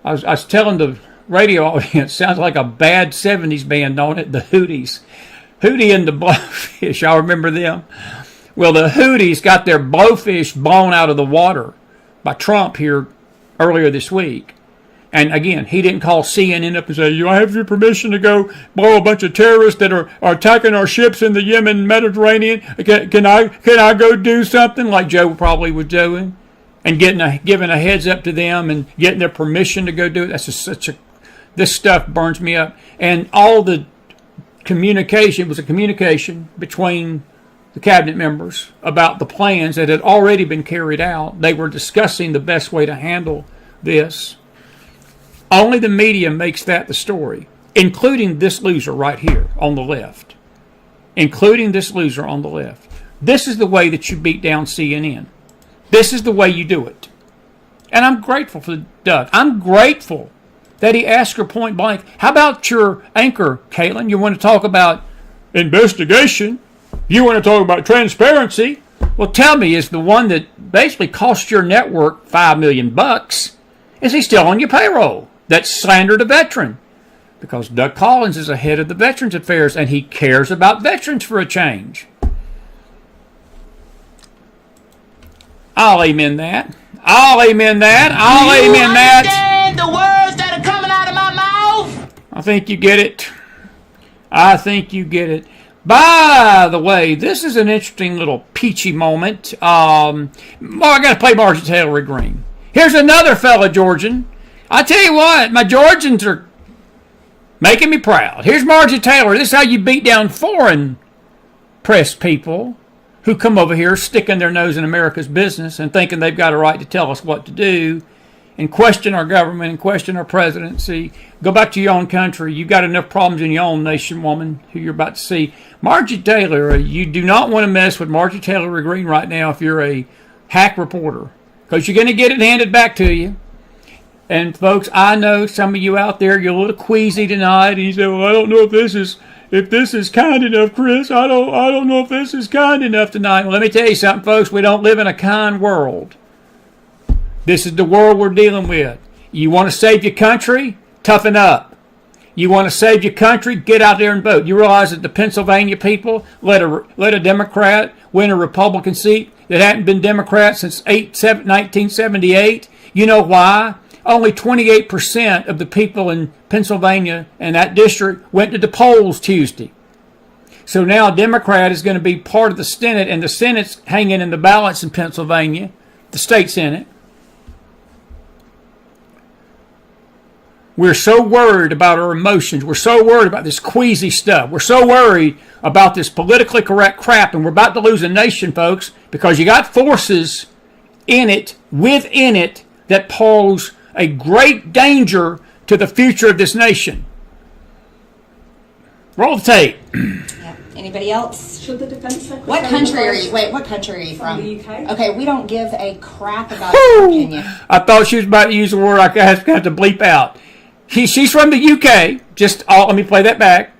was telling the radio audience, sounds like a bad 70s band, don't it? The Houthis. Houthi and the Blowfish, y'all remember them? Well, the Houthis got their blowfish blown out of the water by Trump here earlier this week. And again, he didn't call CNN up and say, "I have your permission to go blow a bunch of terrorists that are attacking our ships in the Yemen Mediterranean. Can I go do something?" like Joe probably was doing, and giving a heads up to them and getting their permission to go do it. That's just this stuff burns me up. And all the communication was a communication between the cabinet members about the plans that had already been carried out. They were discussing the best way to handle this. Only the media makes that the story, including this loser right here on the left. This is the way that you beat down CNN. This is the way you do it. And I'm grateful for Doug. I'm grateful that he asked her point blank, "How about your anchor, Caitlin? You want to talk about investigation? You want to talk about transparency? Well, tell me, is the one that basically cost your network $5 million, is he still on your payroll? That slandered a veteran." Because Doug Collins is the head of the Veterans Affairs, and he cares about veterans for a change. I'll amen that. I'll amen that. The words that are coming out of my mouth? I think you get it. By the way, this is an interesting little peachy moment. I got to play Marjorie Taylor Greene. Here's another fellow Georgian. I tell you what, my Georgians are making me proud. Here's Marjorie Taylor. This is how you beat down foreign press people who come over here sticking their nose in America's business and thinking they've got a right to tell us what to do and question our government and question our presidency. Go back to your own country. You've got enough problems in your own nation, woman, who you're about to see. Marjorie Taylor, you do not want to mess with Marjorie Taylor Greene right now if you're a hack reporter, because you're going to get it handed back to you. And folks, I know some of you out there, you're a little queasy tonight, and you say, "Well, I don't know if this is kind enough, Chris. I don't know if this is kind enough tonight." Well, let me tell you something, folks. We don't live in a kind world. This is the world we're dealing with. You want to save your country? Toughen up. You want to save your country? Get out there and vote. You realize that the Pennsylvania people let a Democrat win a Republican seat that hadn't been Democrat since 1978? You know why? Only 28% of the people in Pennsylvania and that district went to the polls Tuesday. So now a Democrat is going to be part of the Senate, and the Senate's hanging in the balance in Pennsylvania, the state Senate. We're so worried about our emotions. We're so worried about this queasy stuff. We're so worried about this politically correct crap, and we're about to lose a nation, folks, because you got forces in it, within it, that pose a great danger to the future of this nation. Roll the tape. Yep. Anybody else? Should the defense secretary? What country are you? Wait, what country are you from? The UK. Okay, we don't give a crap about your opinion. I thought she was about to use a word I have to bleep out. She's from the UK. Let me play that back.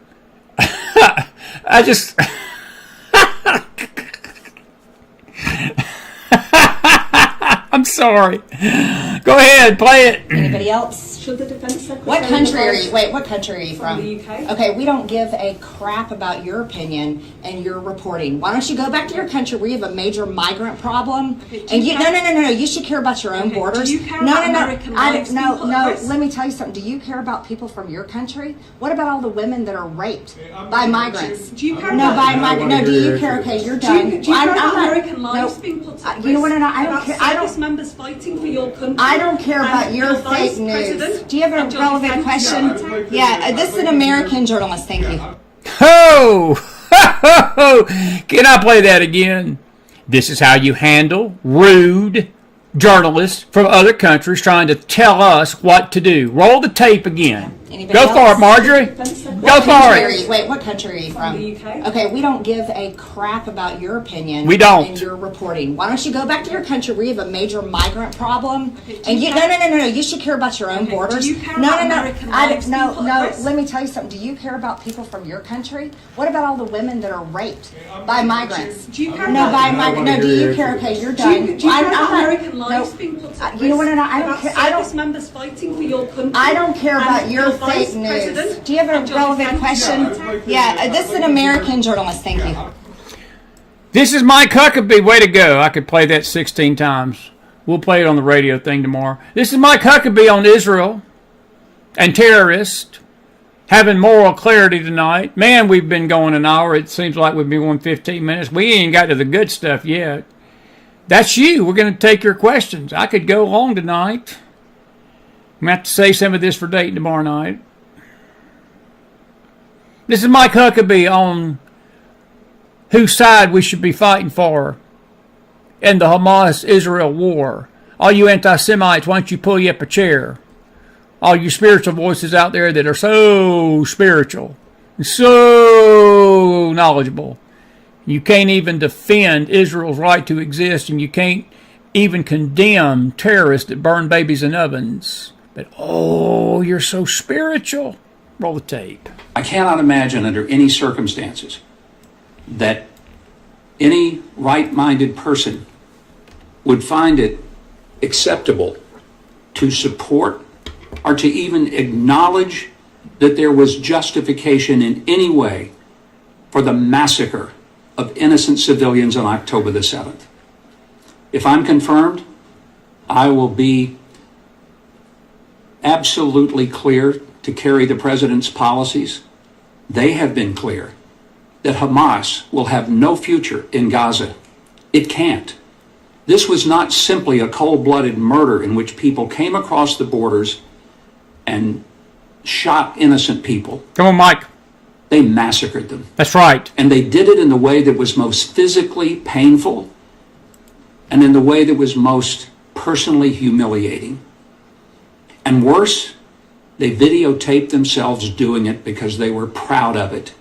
I'm sorry. Go ahead, play it. Anybody else? Should the defense secretary? What country are you? Wait, what country are you from? The UK. Okay, we don't give a crap about your opinion and your reporting. Why don't you go back to your country where you have a major migrant problem? Okay, and no. You should care about your own borders. Do you care about American lives being put at risk? Let me tell you something. Do you care about people from your country? What about all the women that are raped by migrants? Do you care about by migrants? No, do you care? Okay, you're done. Do you care about American lives being put at risk? You know what? I don't care. Service members fighting for your country. I don't care about your fake news. Do you have a relevant question? Yeah, this is an American journalist. Thank you. Ho! Can I play that again? This is how you handle rude journalists from other countries trying to tell us what to do. Roll the tape again. Anybody Go else? for it, Marjorie. Go for it. Wait, what country are you from? The UK. Okay, we don't give a crap about your opinion. We don't. And your reporting. Why don't you go back to your country where you have a major migrant problem? And you no. You should care about your own borders. Do you care about American lives being put at risk? Let me tell you something. Do you care about people from your country? What about all the women that are raped by migrants? Do you care No, about by migrants. No, do you care? Okay, you're done. Do you care about American lives being put at risk? You know what? I don't care. I don't. Service members fighting for your country. I don't care about and your vice fake news. president Do you have and a your relevant defense question? secretary. Yeah, this is an American journalist. Thank you. This is Mike Huckabee. Way to go. I could play that 16 times. We'll play it on the radio thing tomorrow. This is Mike Huckabee on Israel and terrorists. Having moral clarity tonight. Man, we've been going an hour. It seems like we've been going 15 minutes. We ain't got to the good stuff yet. That's you. We're going to take your questions. I could go long tonight. I'm going to have to say some of this for Dayton tomorrow night. This is Mike Huckabee on whose side we should be fighting for in the Hamas-Israel war. All you anti-Semites, why don't you pull you up a chair? All you spiritual voices out there that are so spiritual, and so knowledgeable. You can't even defend Israel's right to exist, and you can't even condemn terrorists that burn babies in ovens. But, oh, you're so spiritual. Roll the tape. I cannot imagine under any circumstances that any right-minded person would find it acceptable to support or to even acknowledge that there was justification in any way for the massacre of innocent civilians on October the 7th. If I'm confirmed, I will be absolutely clear to carry the president's policies. They have been clear that Hamas will have no future in Gaza. It can't. This was not simply a cold-blooded murder in which people came across the borders and shot innocent people. Come on, Mike. They massacred them. That's right. And they did it in the way that was most physically painful and in the way that was most personally humiliating. And worse, they videotaped themselves doing it because they were proud of it.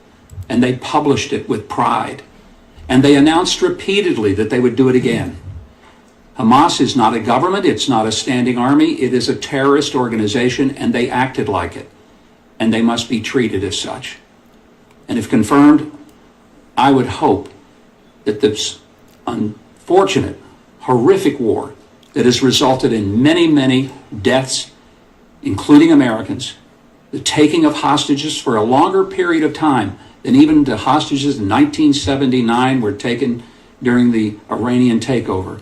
And they published it with pride. And they announced repeatedly that they would do it again. Hamas is not a government, it's not a standing army, it is a terrorist organization, and they acted like it. And they must be treated as such. And if confirmed, I would hope that this unfortunate, horrific war that has resulted in many, many deaths, including Americans, the taking of hostages for a longer period of time than even the hostages in 1979 were taken during the Iranian takeover,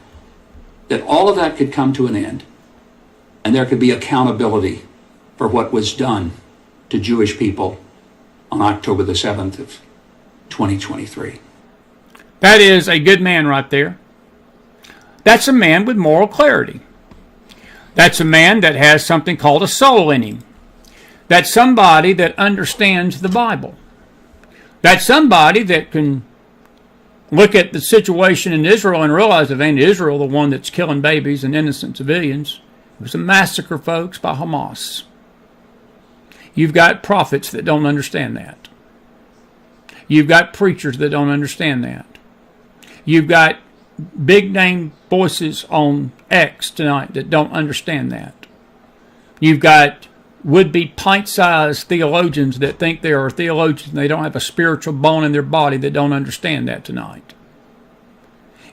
that all of that could come to an end and there could be accountability for what was done to Jewish people on October the 7th of 2023. That is a good man right there. That's a man with moral clarity. That's a man that has something called a soul in him. That's somebody that understands the Bible. That's somebody that can look at the situation in Israel and realize it ain't Israel the one that's killing babies and innocent civilians. It was a massacre, folks, by Hamas. You've got prophets that don't understand that. You've got preachers that don't understand that. You've got big-name voices on X tonight that don't understand that. You've got would-be pint-sized theologians that think they are theologians and they don't have a spiritual bone in their body that don't understand that tonight.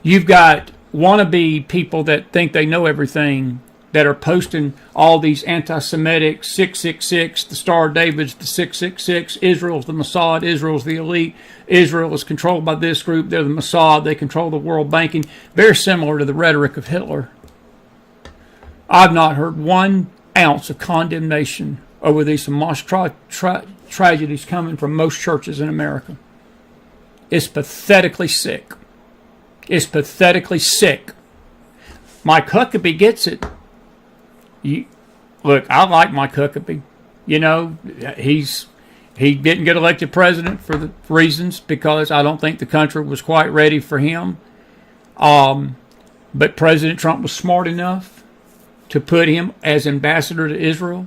You've got wannabe people that think they know everything that are posting all these anti-Semitic 666, the Star of David's the 666, Israel's the Mossad, Israel's the elite, Israel is controlled by this group, they're the Mossad, they control the world banking. Very similar to the rhetoric of Hitler. I've not heard 1 ounce of condemnation over these Hamas tragedies coming from most churches in America. It's pathetically sick. It's pathetically sick. Mike Huckabee gets it. Look, I like Mike Huckabee. You know, he didn't get elected president for the reasons because I don't think the country was quite ready for him. But President Trump was smart enough to put him as ambassador to Israel.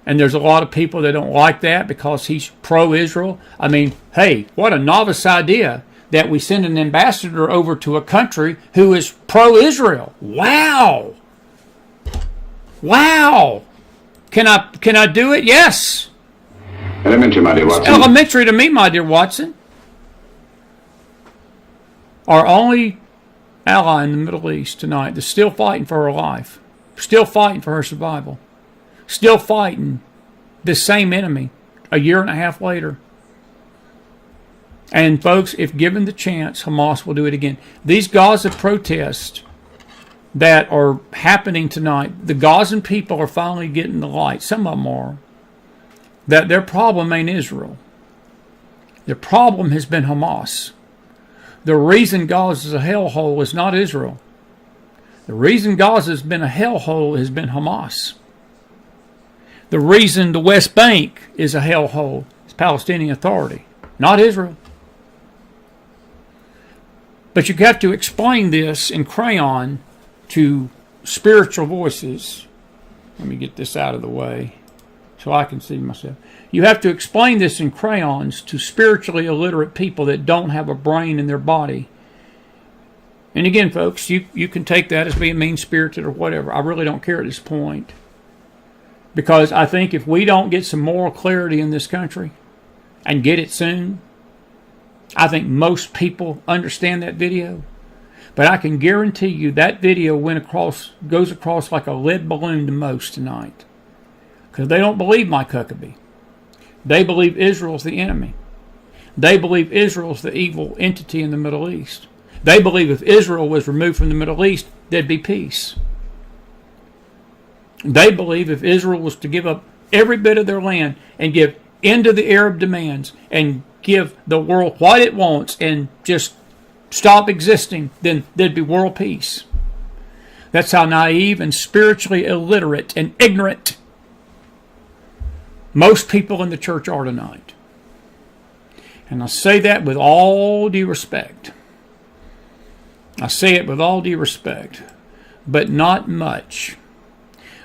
And there's a lot of people that don't like that because he's pro-Israel. I mean, hey, what a novice idea that we send an ambassador over to a country who is pro-Israel. Wow. Wow. Can I do it? Yes. Elementary, my dear Watson. It's elementary to me, my dear Watson. Our only ally in the Middle East tonight that's still fighting for her life, still fighting for her survival, still fighting this same enemy a year and a half later. And folks, if given the chance, Hamas will do it again. These Gaza protests that are happening tonight, the Gazan people are finally getting the light. Some of them are. That their problem ain't Israel. Their problem has been Hamas. The reason Gaza is a hellhole is not Israel. The reason Gaza has been a hellhole has been Hamas. The reason the West Bank is a hellhole is Palestinian Authority, not Israel. But you have to explain this in crayon to spiritual voices. Let me get this out of the way so I can see myself. You have to explain this in crayons to spiritually illiterate people that don't have a brain in their body. And again, folks, you can take that as being mean-spirited or whatever. I really don't care at this point. Because I think if we don't get some moral clarity in this country, and get it soon, I think most people understand that video. But I can guarantee you that video goes across like a lead balloon to most tonight. Because they don't believe Mike Huckabee. They believe Israel's the enemy. They believe Israel's the evil entity in the Middle East. They believe if Israel was removed from the Middle East, there'd be peace. They believe if Israel was to give up every bit of their land and give in to the Arab demands and give the world what it wants and just stop existing, then there'd be world peace. That's how naive and spiritually illiterate and ignorant most people in the church are tonight. And I say that with all due respect. I say it with all due respect, but not much.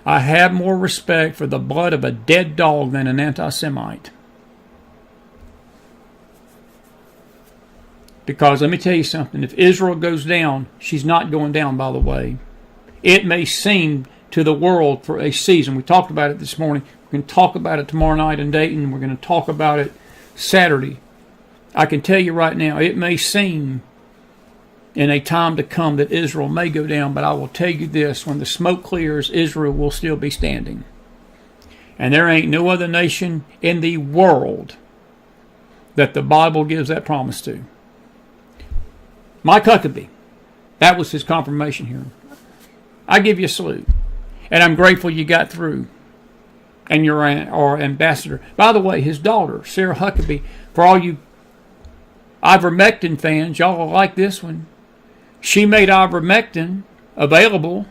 I have more respect for the blood of a dead dog than an anti-Semite. Because let me tell you something, if Israel goes down, she's not going down, by the way. It may seem to the world for a season. We talked about it this morning. We're going to talk about it tomorrow night in Dayton. We're going to talk about it Saturday. I can tell you right now, it may seem in a time to come that Israel may go down, but I will tell you this, when the smoke clears, Israel will still be standing. And there ain't no other nation in the world that the Bible gives that promise to. Mike Huckabee, that was his confirmation hearing. I give you a salute. And I'm grateful you got through. And you're our ambassador. By the way, his daughter, Sarah Huckabee, for all you ivermectin fans, y'all will like this one. She made ivermectin available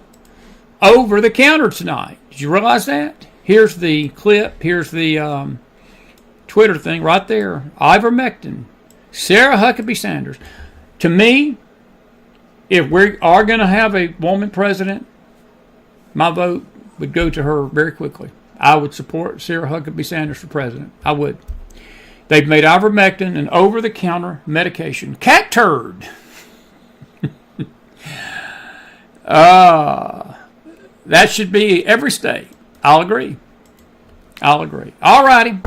over the counter tonight. Did you realize that? Here's the clip. Here's the Twitter thing right there. Ivermectin. Sarah Huckabee Sanders. To me, if we are going to have a woman president, my vote would go to her very quickly. I would support Sarah Huckabee Sanders for president. I would. They've made ivermectin an over-the-counter medication. Cat turd. That should be every state. I'll agree. All righty.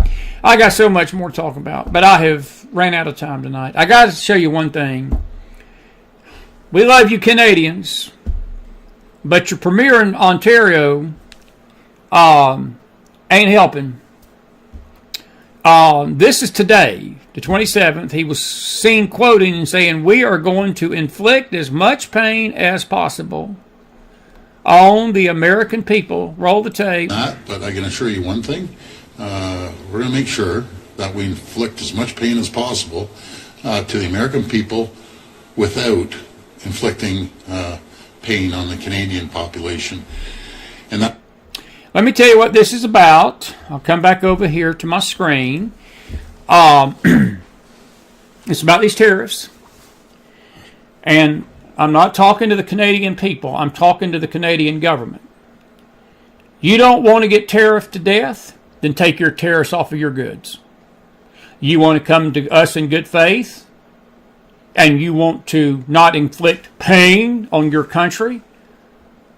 I got so much more to talk about, but I have ran out of time tonight. I got to show you one thing. We love you Canadians, but your premier in Ontario ain't helping. This is today, the 27th. He was seen quoting and saying, "We are going to inflict as much pain as possible on the American people." Roll the tape. But I can assure you one thing. We're going to make sure that we inflict as much pain as possible to the American people without inflicting pain on the Canadian population. And that. Let me tell you what this is about. I'll come back over here to my screen. It's about these tariffs. And I'm not talking to the Canadian people. I'm talking to the Canadian government. You don't want to get tariffed to death? then take your tariffs off of your goods. You want to come to us in good faith, and you want to not inflict pain on your country,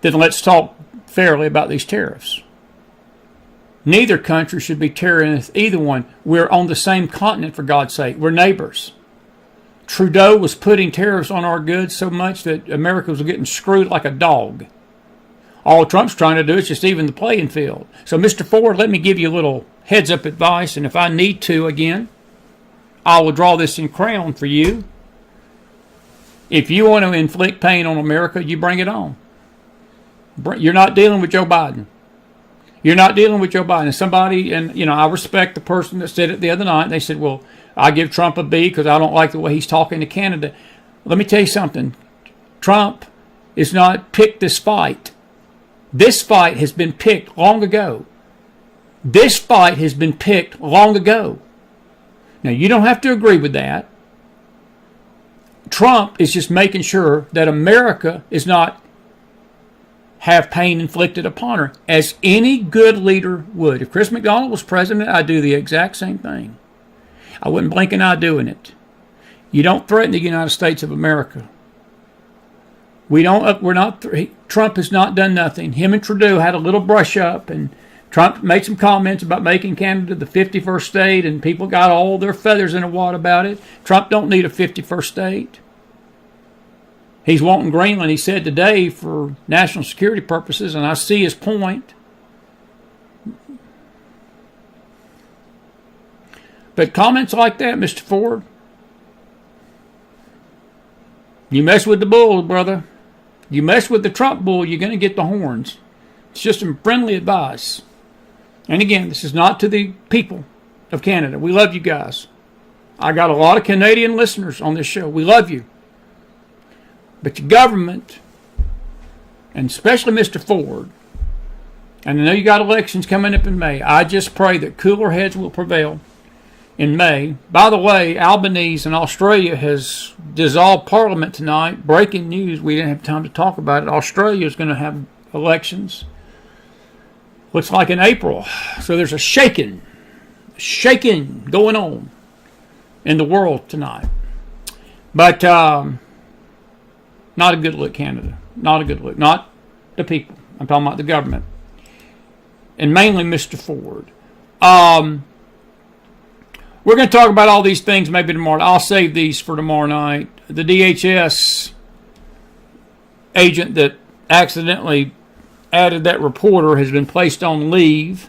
then let's talk fairly about these tariffs. Neither country should be tearing either one. We're on the same continent, for God's sake. We're neighbors. Trudeau was putting tariffs on our goods so much that America was getting screwed like a dog. All Trump's trying to do is just even the playing field. So, Mr. Ford, let me give you a little heads-up advice, and if I need to again, I will draw this in crayon for you. If you want to inflict pain on America, you bring it on. You're not dealing with Joe Biden. You're not dealing with Joe Biden. Somebody, and I respect the person that said it the other night. They said, well, I give Trump a B because I don't like the way he's talking to Canada. Let me tell you something. Trump is not picked this fight. This fight has been picked long ago. This fight has been picked long ago. Now, you don't have to agree with that. Trump is just making sure that America is not have pain inflicted upon her, as any good leader would. If Chris McDonald was president, I'd do the exact same thing. I wouldn't blink an eye doing it. You don't threaten the United States of America. Trump has not done nothing. Him and Trudeau had a little brush up, and Trump made some comments about making Canada the 51st state, and people got all their feathers in a wad about it. Trump don't need a 51st state. He's wanting Greenland, he said today, for national security purposes, and I see his point. But comments like that, Mr. Ford, you mess with the bull, brother. You mess with the Trump bull, you're going to get the horns. It's just some friendly advice. And again, this is not to the people of Canada. We love you guys. I got a lot of Canadian listeners on this show. We love you. But your government, and especially Mr. Ford, and I know you got elections coming up in May, I just pray that cooler heads will prevail in May. By the way, Albanese in Australia has dissolved Parliament tonight. Breaking news, we didn't have time to talk about it. Australia is going to have elections. Looks like in April. So there's a shaking going on in the world tonight. But not a good look, Canada. Not a good look. Not the people. I'm talking about the government. And mainly Mr. Ford. We're going to talk about all these things maybe tomorrow. I'll save these for tomorrow night. The DHS agent that accidentally added that reporter has been placed on leave.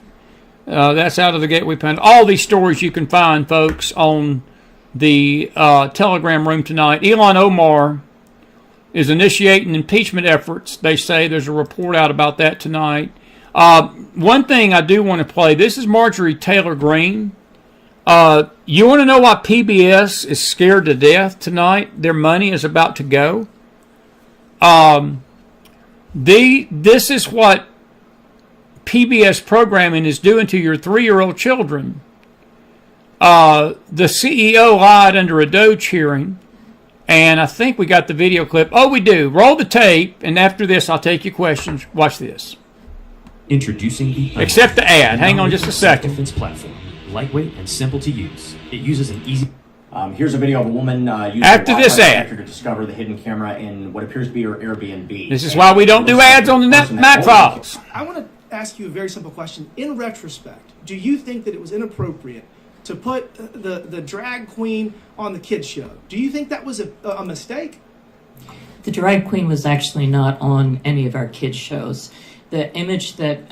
That's out of the Gateway Panel. All these stories you can find, folks, on the Telegram room tonight. Ilhan Omar is initiating impeachment efforts. They say there's a report out about that tonight. One thing I do want to play, this is Marjorie Taylor Greene. You want to know why PBS is scared to death tonight? Their money is about to go. This is what PBS programming is doing to your 3-year-old children. The CEO lied under a Doge hearing, and I think we got the video clip. Oh, we do. Roll the tape, and after this, I'll take your questions. Watch this. Introducing the Except the ad. Hang on just a second. Defense platform, lightweight and simple to use. It uses an easy. Here's a video of a woman using after a this ad to discover the hidden camera in what appears to be her Airbnb. This is why we don't do ads on the McFiles. I want to ask you a very simple question. In retrospect, do you think that it was inappropriate to put the drag queen on the kids show? Do you think that was a mistake? The drag queen was actually not on any of our kids shows. The image that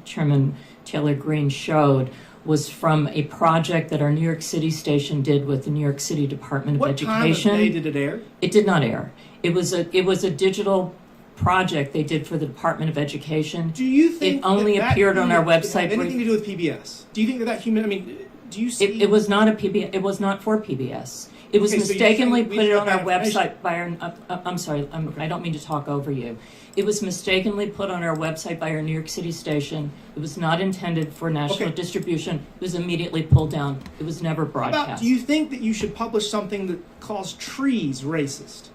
Chairman Taylor Greene showed was from a project that our New York City station did with the New York City Department of Education. What time of day did it air? It did not air. It was a digital project they did for the Department of Education. Do you think it only appeared on our website? Had anything to do with PBS? Do you think that human? I mean, do you see? It was not a PBS. It was not for PBS. It was mistakenly put it on our website by our. I'm sorry. I don't mean to talk over you. It was mistakenly put on our website by our New York City station. It was not intended for national distribution. It was immediately pulled down. It was never broadcast. Do you think that you should publish something that calls trees racist?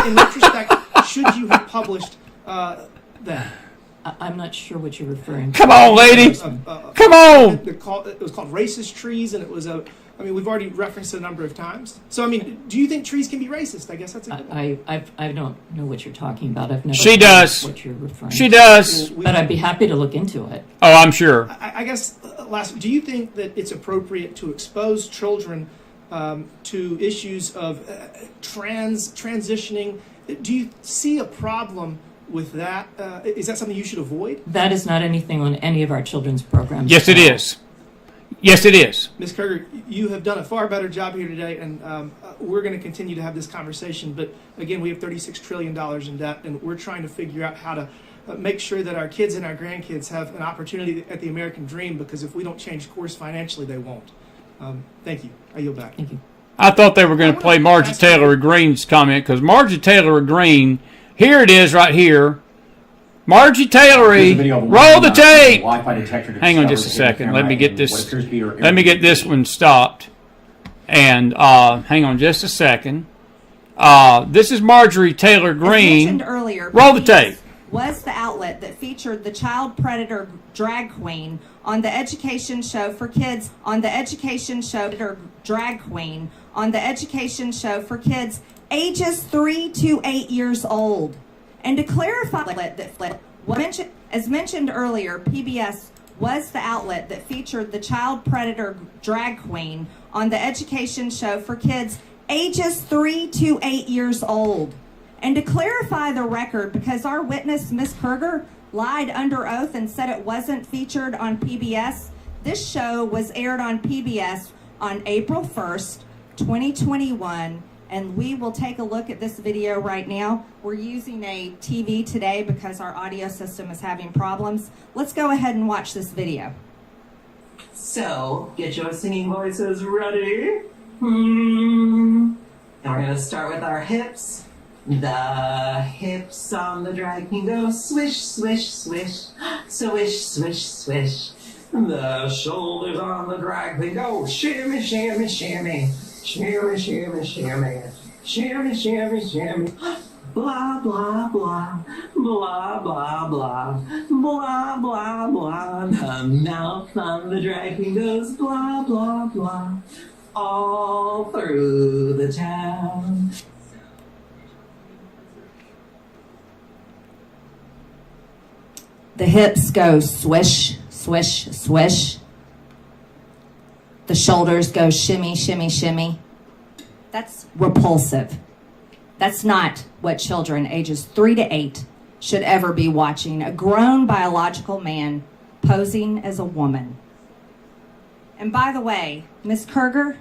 In retrospect, should you have published that? I'm not sure what you're referring to. Come on, lady. Come on. It was called racist trees, and it was a. I mean, we've already referenced it a number of times. So, I mean, do you think trees can be racist? I guess that's a good one. I don't know what you're talking about. I've never She does. What you're referring She to. does. But I'd be happy to look into it. Oh, I'm sure. I guess, last, do you think that it's appropriate to expose children to issues of transitioning? Do you see a problem with that? Is that something you should avoid? That is not anything on any of our children's programs. Yes, it is. Yes, it is. Ms. Kruger, you have done a far better job here today, and we're going to continue to have this conversation. But again, we have $36 trillion in debt, and we're trying to figure out how to make sure that our kids and our grandkids have an opportunity at the American dream, because if we don't change course financially, they won't. Thank you. I yield back. Thank you. I thought they were going to play Margie Taylor Greene's comment, because Margie Taylor Greene, here it is right here. Margie Taylor, roll the tape. Hang on just a second. Let me get this. Let me get this one stopped. And hang on just a second. This is Marjorie Taylor Greene. Roll the tape. Was the outlet that featured the child predator drag queen on the education show for kids ages 3 to 8 years old. And to clarify that, as mentioned earlier, PBS was the outlet that featured the child predator drag queen on the education show for kids ages 3 to 8 years old. And to clarify the record, because our witness, Ms. Kruger, lied under oath and said it wasn't featured on PBS, this show was aired on PBS on April 1st, 2021. And we will take a look at this video right now. We're using a TV today because our audio system is having problems. Let's go ahead and watch this video. So, get your singing voices ready. And we're going to start with our hips. The hips on the drag queen go swish, swish, swish. Swish, swish, swish. The shoulders on the drag queen go shimmy, shimmy, shimmy. Shimmy, shimmy, shimmy, shimmy, shimmy, shimmy, blah, blah, blah, blah, blah, blah, blah, blah, blah. The mouth on the drag queen goes blah, blah, blah, all through the town. The hips go swish, swish, swish. The shoulders go shimmy, shimmy, shimmy. That's repulsive. That's not what children ages 3 to 8 should ever be watching. A grown biological man posing as a woman. And by the way, Ms. Kruger,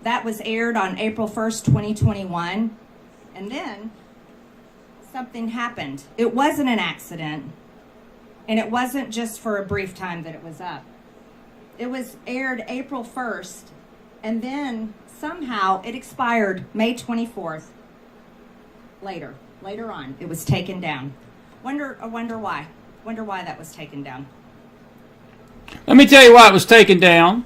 that was aired on April 1st, 2021. And then something happened. It wasn't an accident. And it wasn't just for a brief time that it was up. It was aired April 1st, and then somehow it expired May 24th. Later on, it was taken down. I wonder why. Wonder why that was taken down. Let me tell you why it was taken down.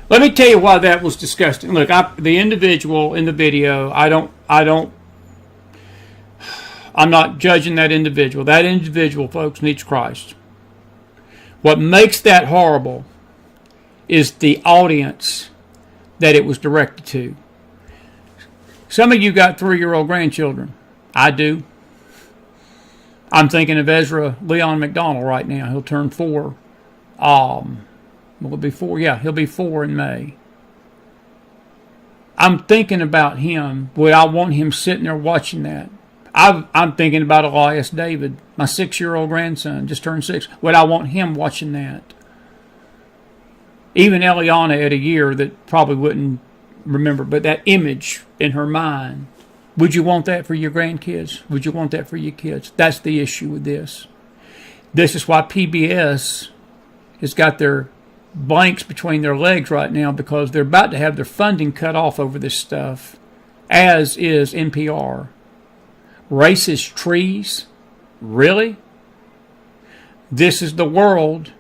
Let me tell you why that was disgusting. Look, the individual in the video, I'm not judging that individual. That individual, folks, needs Christ. What makes that horrible is the audience that it was directed to. Some of you got 3-year-old grandchildren. I do. I'm thinking of Ezra Leon McDonald right now. He'll turn 4. Will it be 4? Yeah, he'll be 4 in May. I'm thinking about him. Would I want him sitting there watching that? I'm thinking about Elias David, my 6-year-old grandson, just turned 6. Would I want him watching that? Even Eliana at a year that probably wouldn't remember, but that image in her mind. Would you want that for your grandkids? Would you want that for your kids? That's the issue with this. This is why PBS has got their blanks between their legs right now, because they're about to have their funding cut off over this stuff, as is NPR. Racist trees? Really? This is the world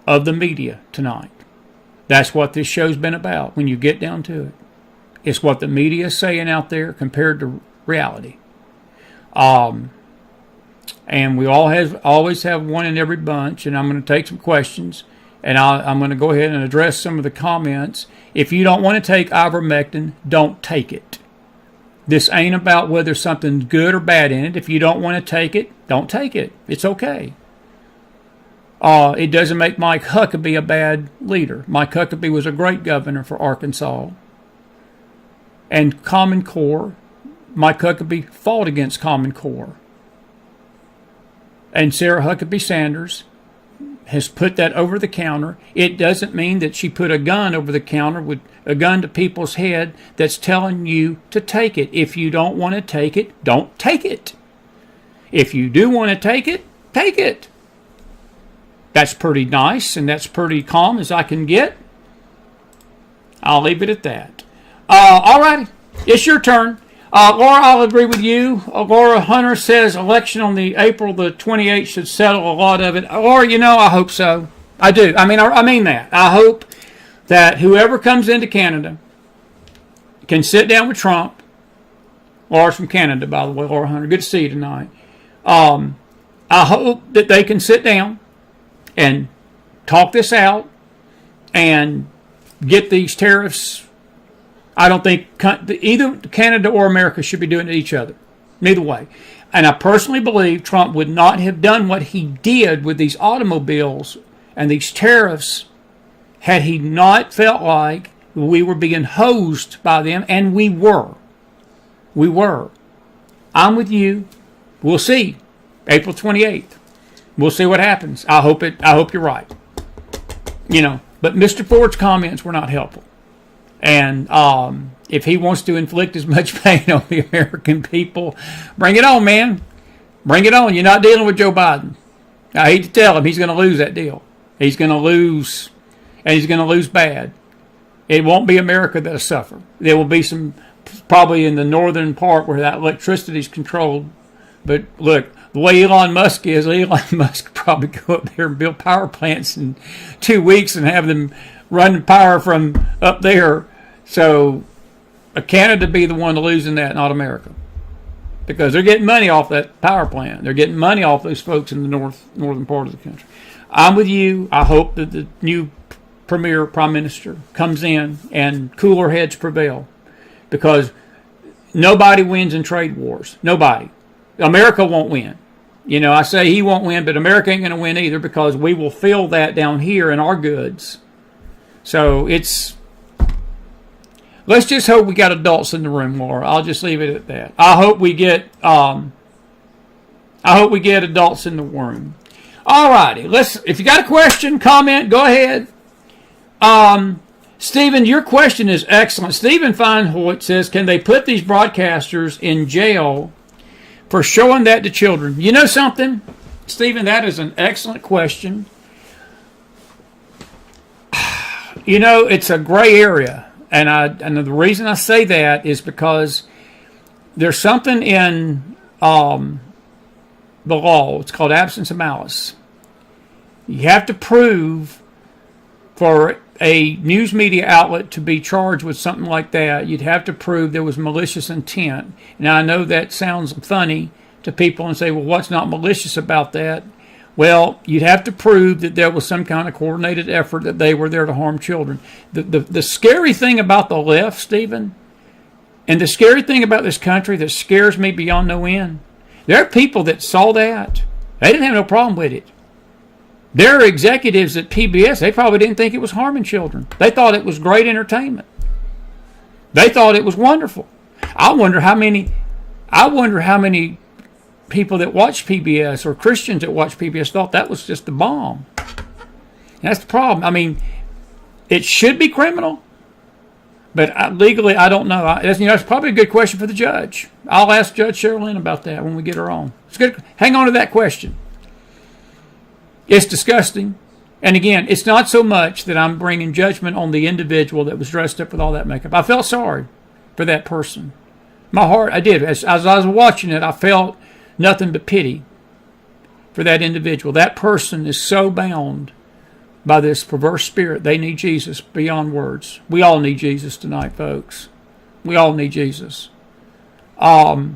of the media tonight. That's what this show's been about when you get down to it. It's what the media is saying out there compared to reality. And and we always have one in every bunch, and I'm going to take some questions, and I'm going to go ahead and address some of the comments. If you don't want to take ivermectin, don't take it. This ain't about whether something's good or bad in it. If you don't want to take it, don't take it. It's okay. It doesn't make Mike Huckabee a bad leader. Mike Huckabee was a great governor for Arkansas. And Common Core, Mike Huckabee fought against Common Core. And Sarah Huckabee Sanders has put that over the counter. It doesn't mean that she put a gun over the counter with a gun to people's head that's telling you to take it. If you don't want to take it, don't take it. If you do want to take it, take it. That's pretty nice, and that's pretty calm as I can get. I'll leave it at that. All right, it's your turn. Laura, I'll agree with you. Laura Hunter says election on the April the 28th should settle a lot of it. Laura, I hope so. I do. I mean that. I hope that whoever comes into Canada can sit down with Trump. Laura's from Canada, by the way, Laura Hunter. Good to see you tonight. I hope that they can sit down and talk this out and get these tariffs. I don't think either Canada or America should be doing it to each other. Neither way. And I personally believe Trump would not have done what he did with these automobiles and these tariffs had he not felt like we were being hosed by them, and we were. We were. I'm with you. We'll see. April 28th. We'll see what happens. I hope you're right. But Mr. Ford's comments were not helpful. And if he wants to inflict as much pain on the American people, bring it on, man. Bring it on. You're not dealing with Joe Biden. I hate to tell him he's going to lose that deal. He's going to lose, and he's going to lose bad. It won't be America that'll suffer. There will be some, probably in the northern part where that electricity is controlled. But look, the way Elon Musk is, Elon Musk probably go up there and build power plants in 2 weeks and have them run power from up there. So Canada be the one losing that, not America. Because they're getting money off that power plant. They're getting money off those folks in the northern part of the country. I'm with you. I hope that the new prime minister comes in and cooler heads prevail. Because nobody wins in trade wars. Nobody. America won't win. I say he won't win, but America ain't going to win either because we will feel that down here in our goods. So let's just hope we got adults in the room, Laura. I'll just leave it at that. I hope we get adults in the room. All righty. If you got a question, comment, go ahead. Stephen, your question is excellent. Stephen Feinholt says, can they put these broadcasters in jail for showing that to children? You know something, Stephen, that is an excellent question. It's a gray area. And the reason I say that is because there's something in the law. It's called absence of malice. You have to prove for a news media outlet to be charged with something like that, you'd have to prove there was malicious intent. Now, I know that sounds funny to people and say, well, what's not malicious about that? Well, you'd have to prove that there was some kind of coordinated effort that they were there to harm children. The scary thing about the left, Stephen, and the scary thing about this country that scares me beyond no end, there are people that saw that. They didn't have no problem with it. There are executives at PBS, they probably didn't think it was harming children. They thought it was great entertainment. They thought it was wonderful. I wonder how many people that watch PBS or Christians that watch PBS thought that was just the bomb. And that's the problem. It should be criminal, but legally, I don't know. That's probably a good question for the judge. I'll ask Judge Cheryl Lynn about that when we get her on. It's good. Hang on to that question. It's disgusting. And again, it's not so much that I'm bringing judgment on the individual that was dressed up with all that makeup. I felt sorry for that person. My heart, I did. As I was watching it, I felt nothing but pity for that individual. That person is so bound by this perverse spirit. They need Jesus beyond words. We all need Jesus tonight, folks. We all need Jesus. My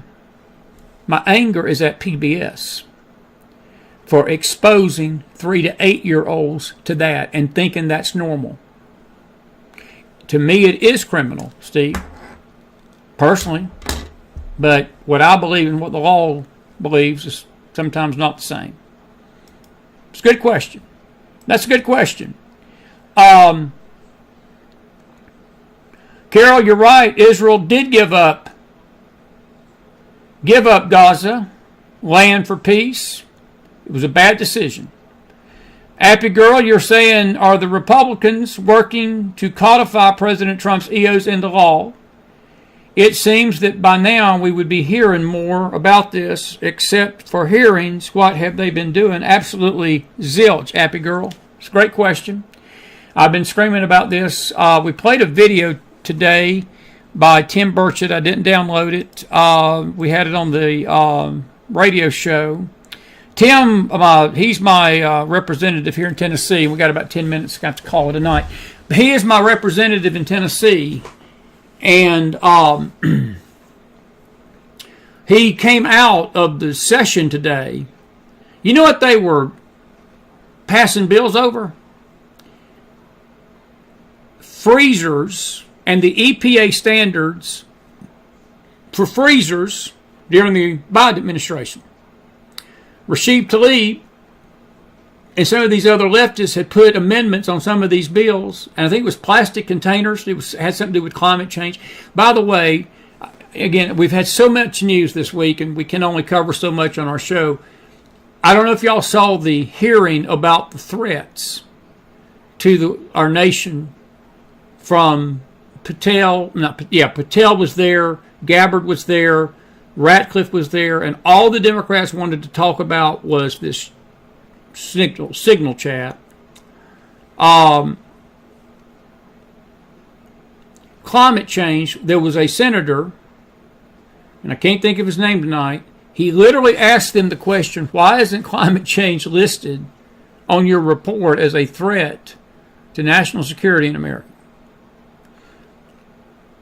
anger is at PBS. for exposing 3 to 8-year-olds to that and thinking that's normal. To me, it is criminal, Steve, personally. But what I believe and what the law believes is sometimes not the same. It's a good question. That's a good question. Carol, you're right. Israel did give up Gaza, land for peace. It was a bad decision. Appy Girl, you're saying, are the Republicans working to codify President Trump's EOs into law? It seems that by now we would be hearing more about this, except for hearings. What have they been doing? Absolutely zilch, Appy Girl. It's a great question. I've been screaming about this. We played a video today by Tim Burchett. I didn't download it. We had it on the radio show. Tim, he's my representative here in Tennessee. We got about 10 minutes. Got to call it a night. But he is my representative in Tennessee, and he came out of the session today. You know what they were passing bills over? Freezers and the EPA standards for freezers during the Biden administration. Rashid Tlaib and some of these other leftists had put amendments on some of these bills, and I think it was plastic containers. It had something to do with climate change. By the way, again, we've had so much news this week, and we can only cover so much on our show. I don't know if y'all saw the hearing about the threats to our nation from Patel. Patel was there, Gabbard was there, Ratcliffe was there, and all the Democrats wanted to talk about was this signal chat. Climate change. There was a senator, and I can't think of his name tonight. He literally asked them the question, why isn't climate change listed on your report as a threat to national security in America?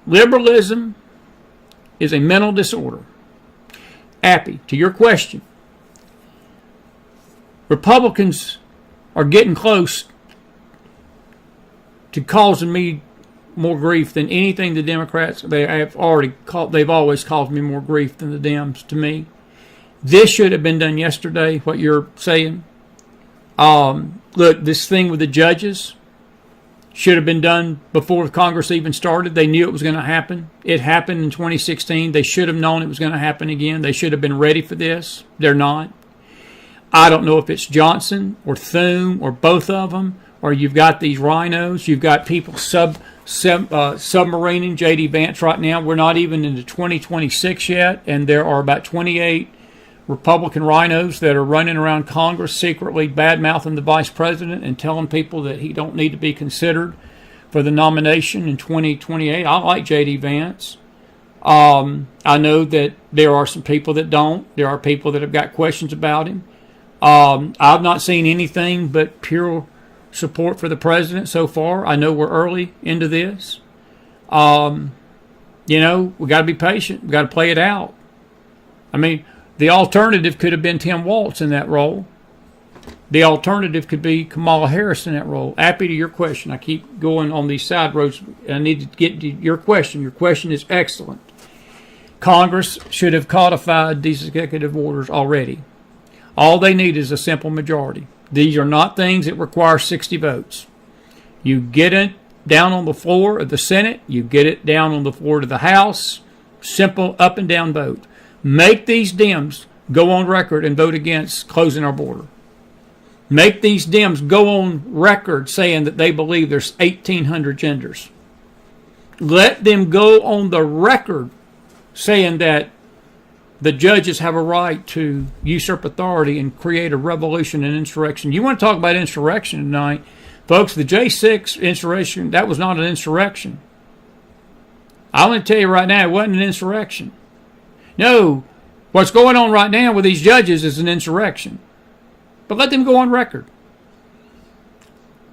Liberalism is a mental disorder. Appy, to your question, Republicans are getting close to causing me more grief than anything the Democrats. They've always caused me more grief than the Dems to me. This should have been done yesterday, what you're saying. Look, this thing with the judges should have been done before Congress even started. They knew it was going to happen. It happened in 2016. They should have known it was going to happen again. They should have been ready for this. They're not. I don't know if it's Johnson or Thune or both of them, or you've got these rhinos. You've got people submarining J.D. Vance right now. We're not even into 2026 yet, and there are about 28 Republican rhinos that are running around Congress secretly bad-mouthing the vice president and telling people that he don't need to be considered for the nomination in 2028. I like J.D. Vance. I know that there are some people that don't. There are people that have got questions about him. I've not seen anything but pure support for the president so far. I know we're early into this. We got to be patient. We got to play it out. I mean, the alternative could have been Tim Walz in that role. The alternative could be Kamala Harris in that role. Appy, to your question. I keep going on these side roads. I need to get to your question. Your question is excellent. Congress should have codified these executive orders already. All they need is a simple majority. These are not things that require 60 votes. You get it down on the floor of the Senate. You get it down on the floor of the House. Simple up and down vote. Make these Dems go on record and vote against closing our border. Make these Dems go on record saying that they believe there's 1,800 genders. Let them go on the record saying that the judges have a right to usurp authority and create a revolution and insurrection. You want to talk about insurrection tonight? Folks, the J6 insurrection, that was not an insurrection. I want to tell you right now, it wasn't an insurrection. No, what's going on right now with these judges is an insurrection. But let them go on record.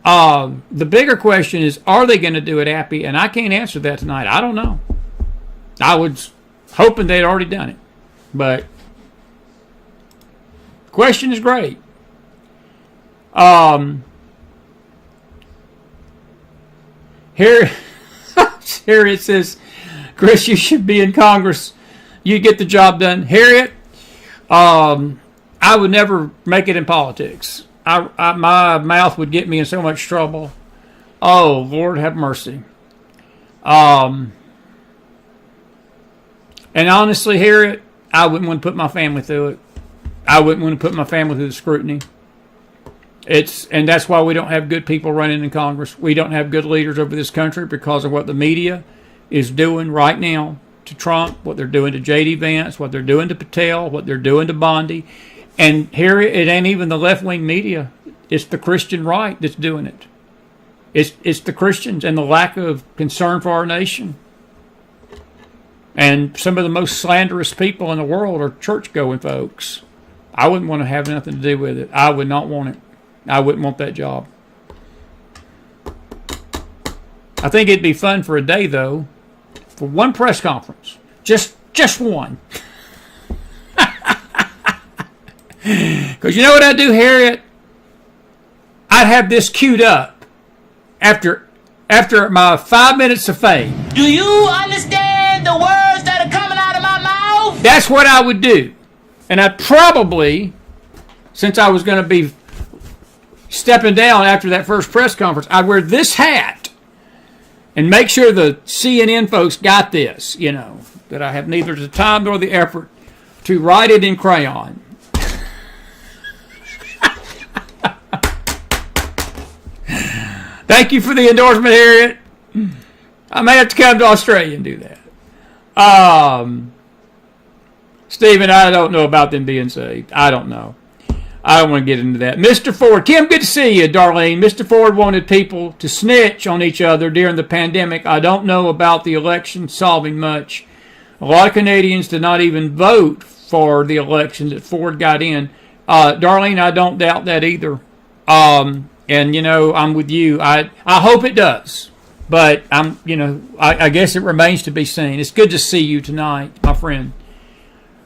The bigger question is, are they going to do it, Appy? And I can't answer that tonight. I don't know. I was hoping they'd already done it. But the question is great. Here, here it says, Chris, you should be in Congress. You get the job done. Harriet, I would never make it in politics. My mouth would get me in so much trouble. Oh, Lord have mercy. And honestly, Harriet, I wouldn't want to put my family through it. I wouldn't want to put my family through the scrutiny. And that's why we don't have good people running in Congress. We don't have good leaders over this country because of what the media is doing right now to Trump, what they're doing to J.D. Vance, what they're doing to Patel, what they're doing to Bondi. And here it ain't even the left-wing media. It's the Christian right that's doing it. It's the Christians and the lack of concern for our nation. And some of the most slanderous people in the world are church-going folks. I wouldn't want to have nothing to do with it. I would not want it. I wouldn't want that job. I think it'd be fun for a day, though, for one press conference. Just one. Because you know what I'd do, Harriet? I'd have this queued up after my 5 minutes of fame. Do you understand the words that are coming out of my mouth? That's what I would do. And I'd probably, since I was going to be stepping down after that first press conference, I'd wear this hat and make sure the CNN folks got this, that I have neither the time nor the effort to write it in crayon. Thank you for the endorsement, Harriet. I may have to come to Australia and do that. Stephen, I don't know about them being saved. I don't know. I don't want to get into that. Mr. Ford. Kim, good to see you, Darlene. Mr. Ford wanted people to snitch on each other during the pandemic. I don't know about the election solving much. A lot of Canadians did not even vote for the election that Ford got in. Darlene, I don't doubt that either. And, I'm with you. I hope it does. But, I guess it remains to be seen. It's good to see you tonight, my friend.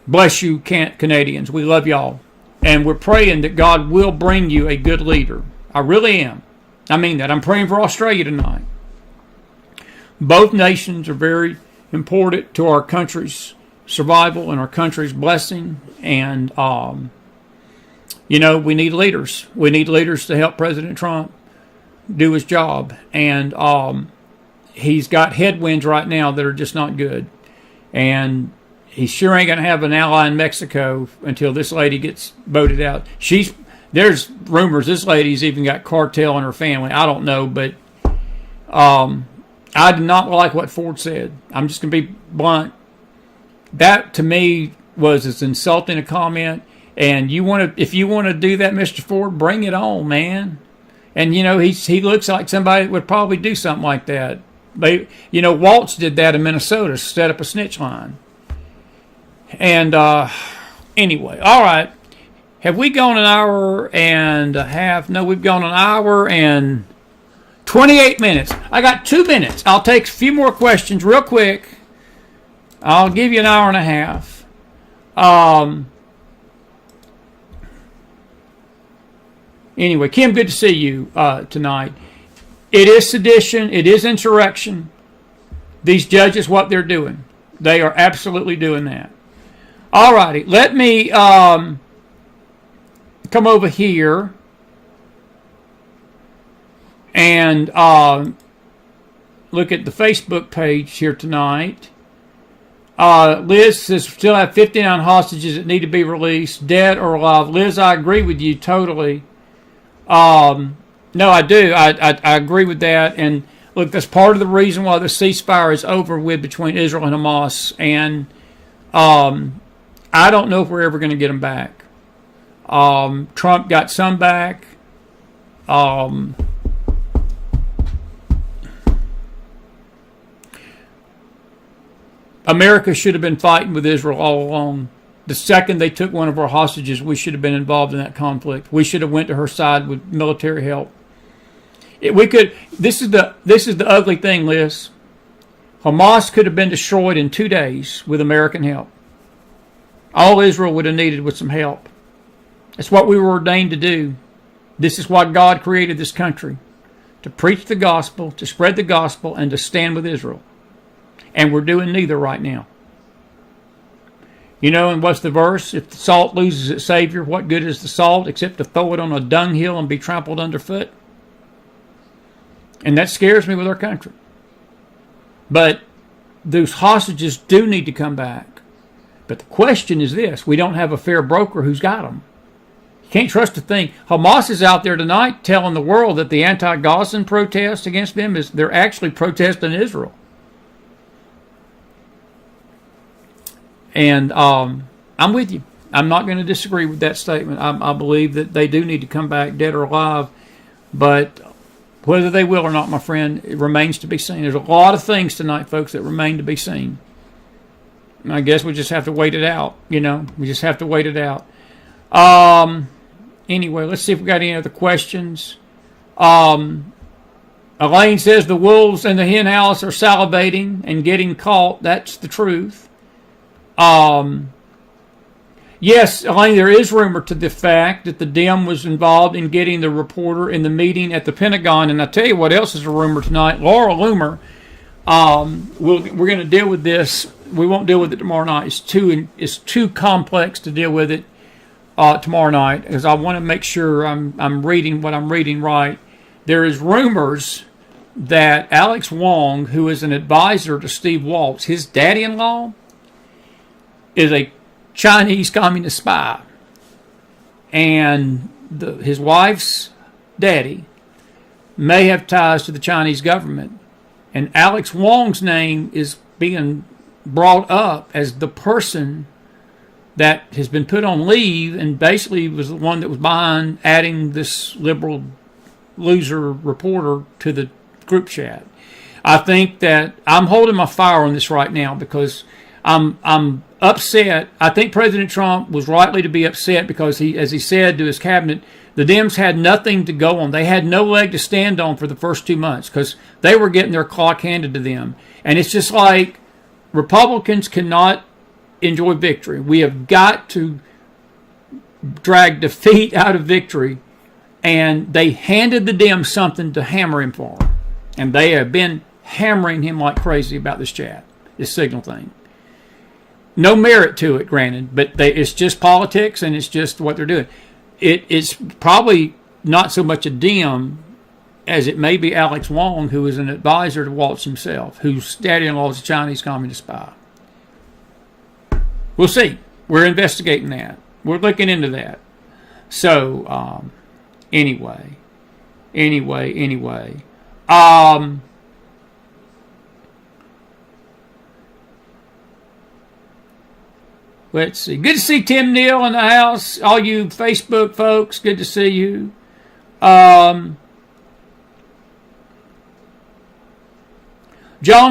Bless you, Canadians. We love y'all. And we're praying that God will bring you a good leader. I really am. I mean that. I'm praying for Australia tonight. Both nations are very important to our country's survival and our country's blessing. And, we need leaders. We need leaders to help President Trump do his job. And he's got headwinds right now that are just not good. And he sure ain't going to have an ally in Mexico until this lady gets voted out. There's rumors this lady's even got cartel in her family. I don't know, but I did not like what Ford said. I'm just going to be blunt. That, to me, was as insulting a comment. And if you want to do that, Mr. Ford, bring it on, man. And, he looks like somebody that would probably do something like that. Waltz did that in Minnesota, set up a snitch line. And anyway, all right. Have we gone an hour and a half? No, we've gone an hour and 28 minutes. I got 2 minutes. I'll take a few more questions real quick. I'll give you an hour and a half. Anyway, Kim, good to see you tonight. It is sedition. It is insurrection. These judges, what they're doing. They are absolutely doing that. All righty, let me come over here and look at the Facebook page here tonight. Liz says still have 59 hostages that need to be released, dead or alive. Liz, I agree with you totally. No, I do. I agree with that. And look, that's part of the reason why the ceasefire is over with between Israel and Hamas. And I don't know if we're ever going to get them back. Trump got some back. America should have been fighting with Israel all along. The second they took one of our hostages, we should have been involved in that conflict. We should have went to her side with military help. This is the ugly thing, Liz. Hamas could have been destroyed in 2 days with American help. All Israel would have needed was some help. That's what we were ordained to do. This is why God created this country, to preach the gospel, to spread the gospel, and to stand with Israel. And we're doing neither right now. You know, and what's the verse? If the salt loses its savior, what good is the salt except to throw it on a dunghill and be trampled underfoot? And that scares me with our country. But those hostages do need to come back. But the question is this. We don't have a fair broker who's got them. You can't trust a thing. Hamas is out there tonight telling the world that the anti-Gazan protest against them is they're actually protesting Israel. And I'm with you. I'm not going to disagree with that statement. I believe that they do need to come back, dead or alive. But whether they will or not, my friend, it remains to be seen. There's a lot of things tonight, folks, that remain to be seen. And I guess we just have to wait it out. You know, we just have to wait it out. Anyway, let's see if we got any other questions. Elaine says the wolves in the hen house are salivating and getting caught. That's the truth. Yes, Elaine, there is rumor to the fact that the Dem was involved in getting the reporter in the meeting at the Pentagon. And I tell you what else is a rumor tonight. Laura Loomer, we're going to deal with this. We won't deal with it tomorrow night. It's too complex to deal with it tomorrow night, because I want to make sure I'm reading what I'm reading right. There is rumors that Alex Wong, who is an advisor to Steve Waltz, his daddy-in-law, is a Chinese communist spy. And his wife's daddy may have ties to the Chinese government. And Alex Wong's name is being brought up as the person that has been put on leave and basically was the one that was behind adding this liberal loser reporter to the group chat. I think that I'm holding my fire on this right now because I'm upset. I think President Trump was rightly to be upset because he, as he said to his cabinet, the Dems had nothing to go on. They had no leg to stand on for the first 2 months because they were getting their clock handed to them. And it's just like Republicans cannot enjoy victory. We have got to drag defeat out of victory. And they handed the Dems something to hammer him for. And they have been hammering him like crazy about this chat, this signal thing. No merit to it, granted, but it's just politics and it's just what they're doing. It's probably not so much a Dem as it may be Alex Wong, who is an advisor to Waltz himself, whose daddy-in-law is a Chinese communist spy. We'll see. We're investigating that. We're looking into that. So, anyway. Let's see. Good to see Tim Neal in the house. All you Facebook folks, good to see you. John,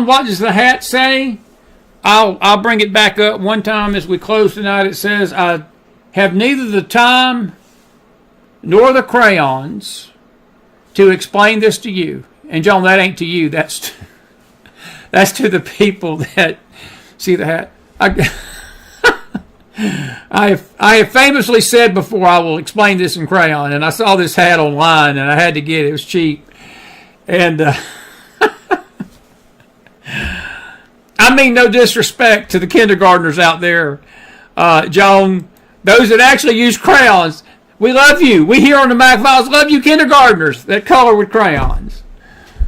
what does the hat say? I'll bring it back up one time as we close tonight. It says, I have neither the time nor the crayons to explain this to you. And John, that ain't to you. That's to the people that see the hat. I have famously said before, I will explain this in crayon. And I saw this hat online and I had to get it. It was cheap. And I mean no disrespect to the kindergartners out there, Joan, those that actually use crayons. We love you. We here on the McFiles love you kindergartners that color with crayons.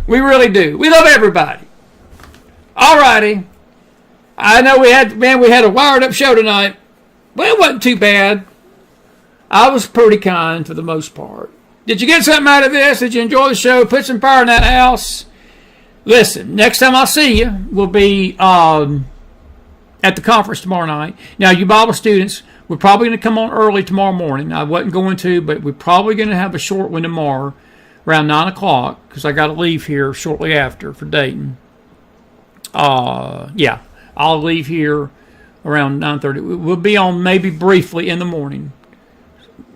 We really do. We love everybody. All righty. I know we had a wired up show tonight. Well, it wasn't too bad. I was pretty kind for the most part. Did you get something out of this? Did you enjoy the show? Put some fire in that house? Listen, next time I'll see you will be at the conference tomorrow night. Now, you Bible students, we're probably going to come on early tomorrow morning. I wasn't going to, but we're probably going to have a short one tomorrow around 9 o'clock because I got to leave here shortly after for Dayton. Yeah, I'll leave here around 9:30. We'll be on maybe briefly in the morning.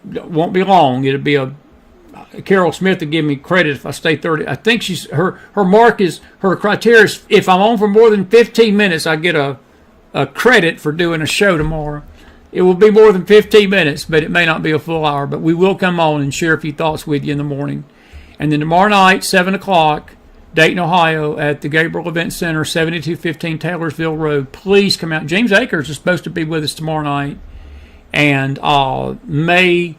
Won't be long. It'll be Carol Smith will give me credit if I stay 30. I think her mark is, her criteria is if I'm on for more than 15 minutes, I get a credit for doing a show tomorrow. It will be more than 15 minutes, but it may not be a full hour. But we will come on and share a few thoughts with you in the morning. And then tomorrow night, 7 o'clock, Dayton, Ohio, at the Gabriel Event Center, 7215 Taylorsville Road. Please come out. James Akers is supposed to be with us tomorrow night. And may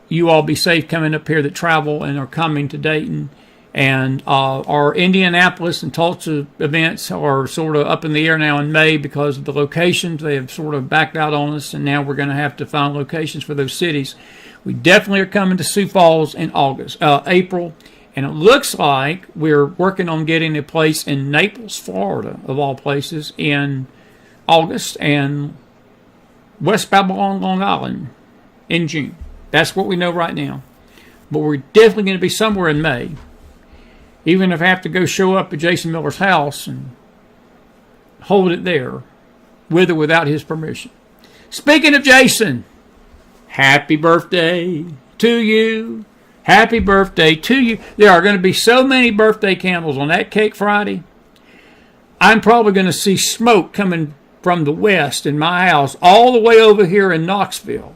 you all be safe coming up here that travel and are coming to Dayton. And our Indianapolis and Tulsa events are sort of up in the air now in May because of the locations. They have sort of backed out on us, and now we're going to have to find locations for those cities. We definitely are coming to Sioux Falls in April. And it looks like we're working on getting a place in Naples, Florida, of all places, in August, and West Babylon, Long Island, in June. That's what we know right now. But we're definitely going to be somewhere in May. Even if I have to go show up at Jason Miller's house and hold it there, with or without his permission. Speaking of Jason, happy birthday to you. Happy birthday to you. There are going to be so many birthday candles on that cake Friday. I'm probably going to see smoke coming from the west in my house all the way over here in Knoxville.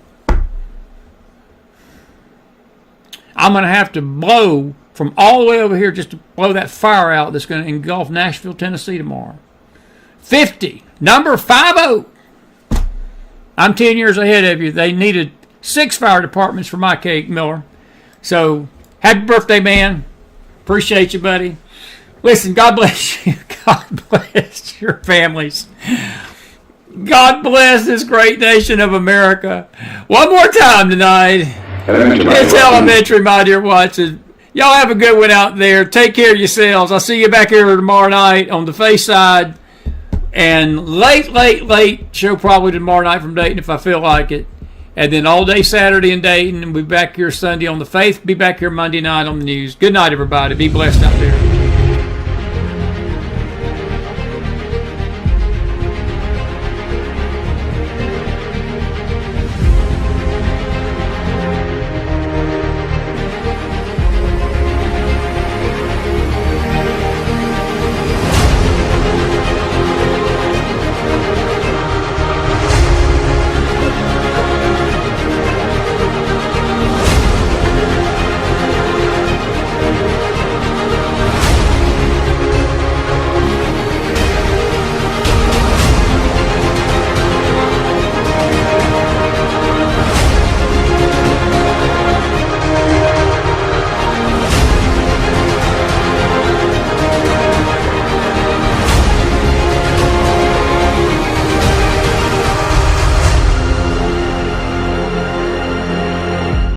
I'm going to have to blow from all the way over here just to blow that fire out that's going to engulf Nashville, Tennessee tomorrow. 50. Number 50. I'm 10 years ahead of you. They needed 6 fire departments for my cake, Miller. So, happy birthday, man. Appreciate you, buddy. Listen, God bless you. God bless your families. God bless this great nation of America. One more time tonight. It's elementary, my dear watchers. Y'all have a good one out there. Take care of yourselves. I'll see you back here tomorrow night on the Face side. And late show probably tomorrow night from Dayton if I feel like it. And then all day Saturday in Dayton. And we'll be back here Sunday on the Faith. Be back here Monday night on the news. Good night, everybody. Be blessed out there.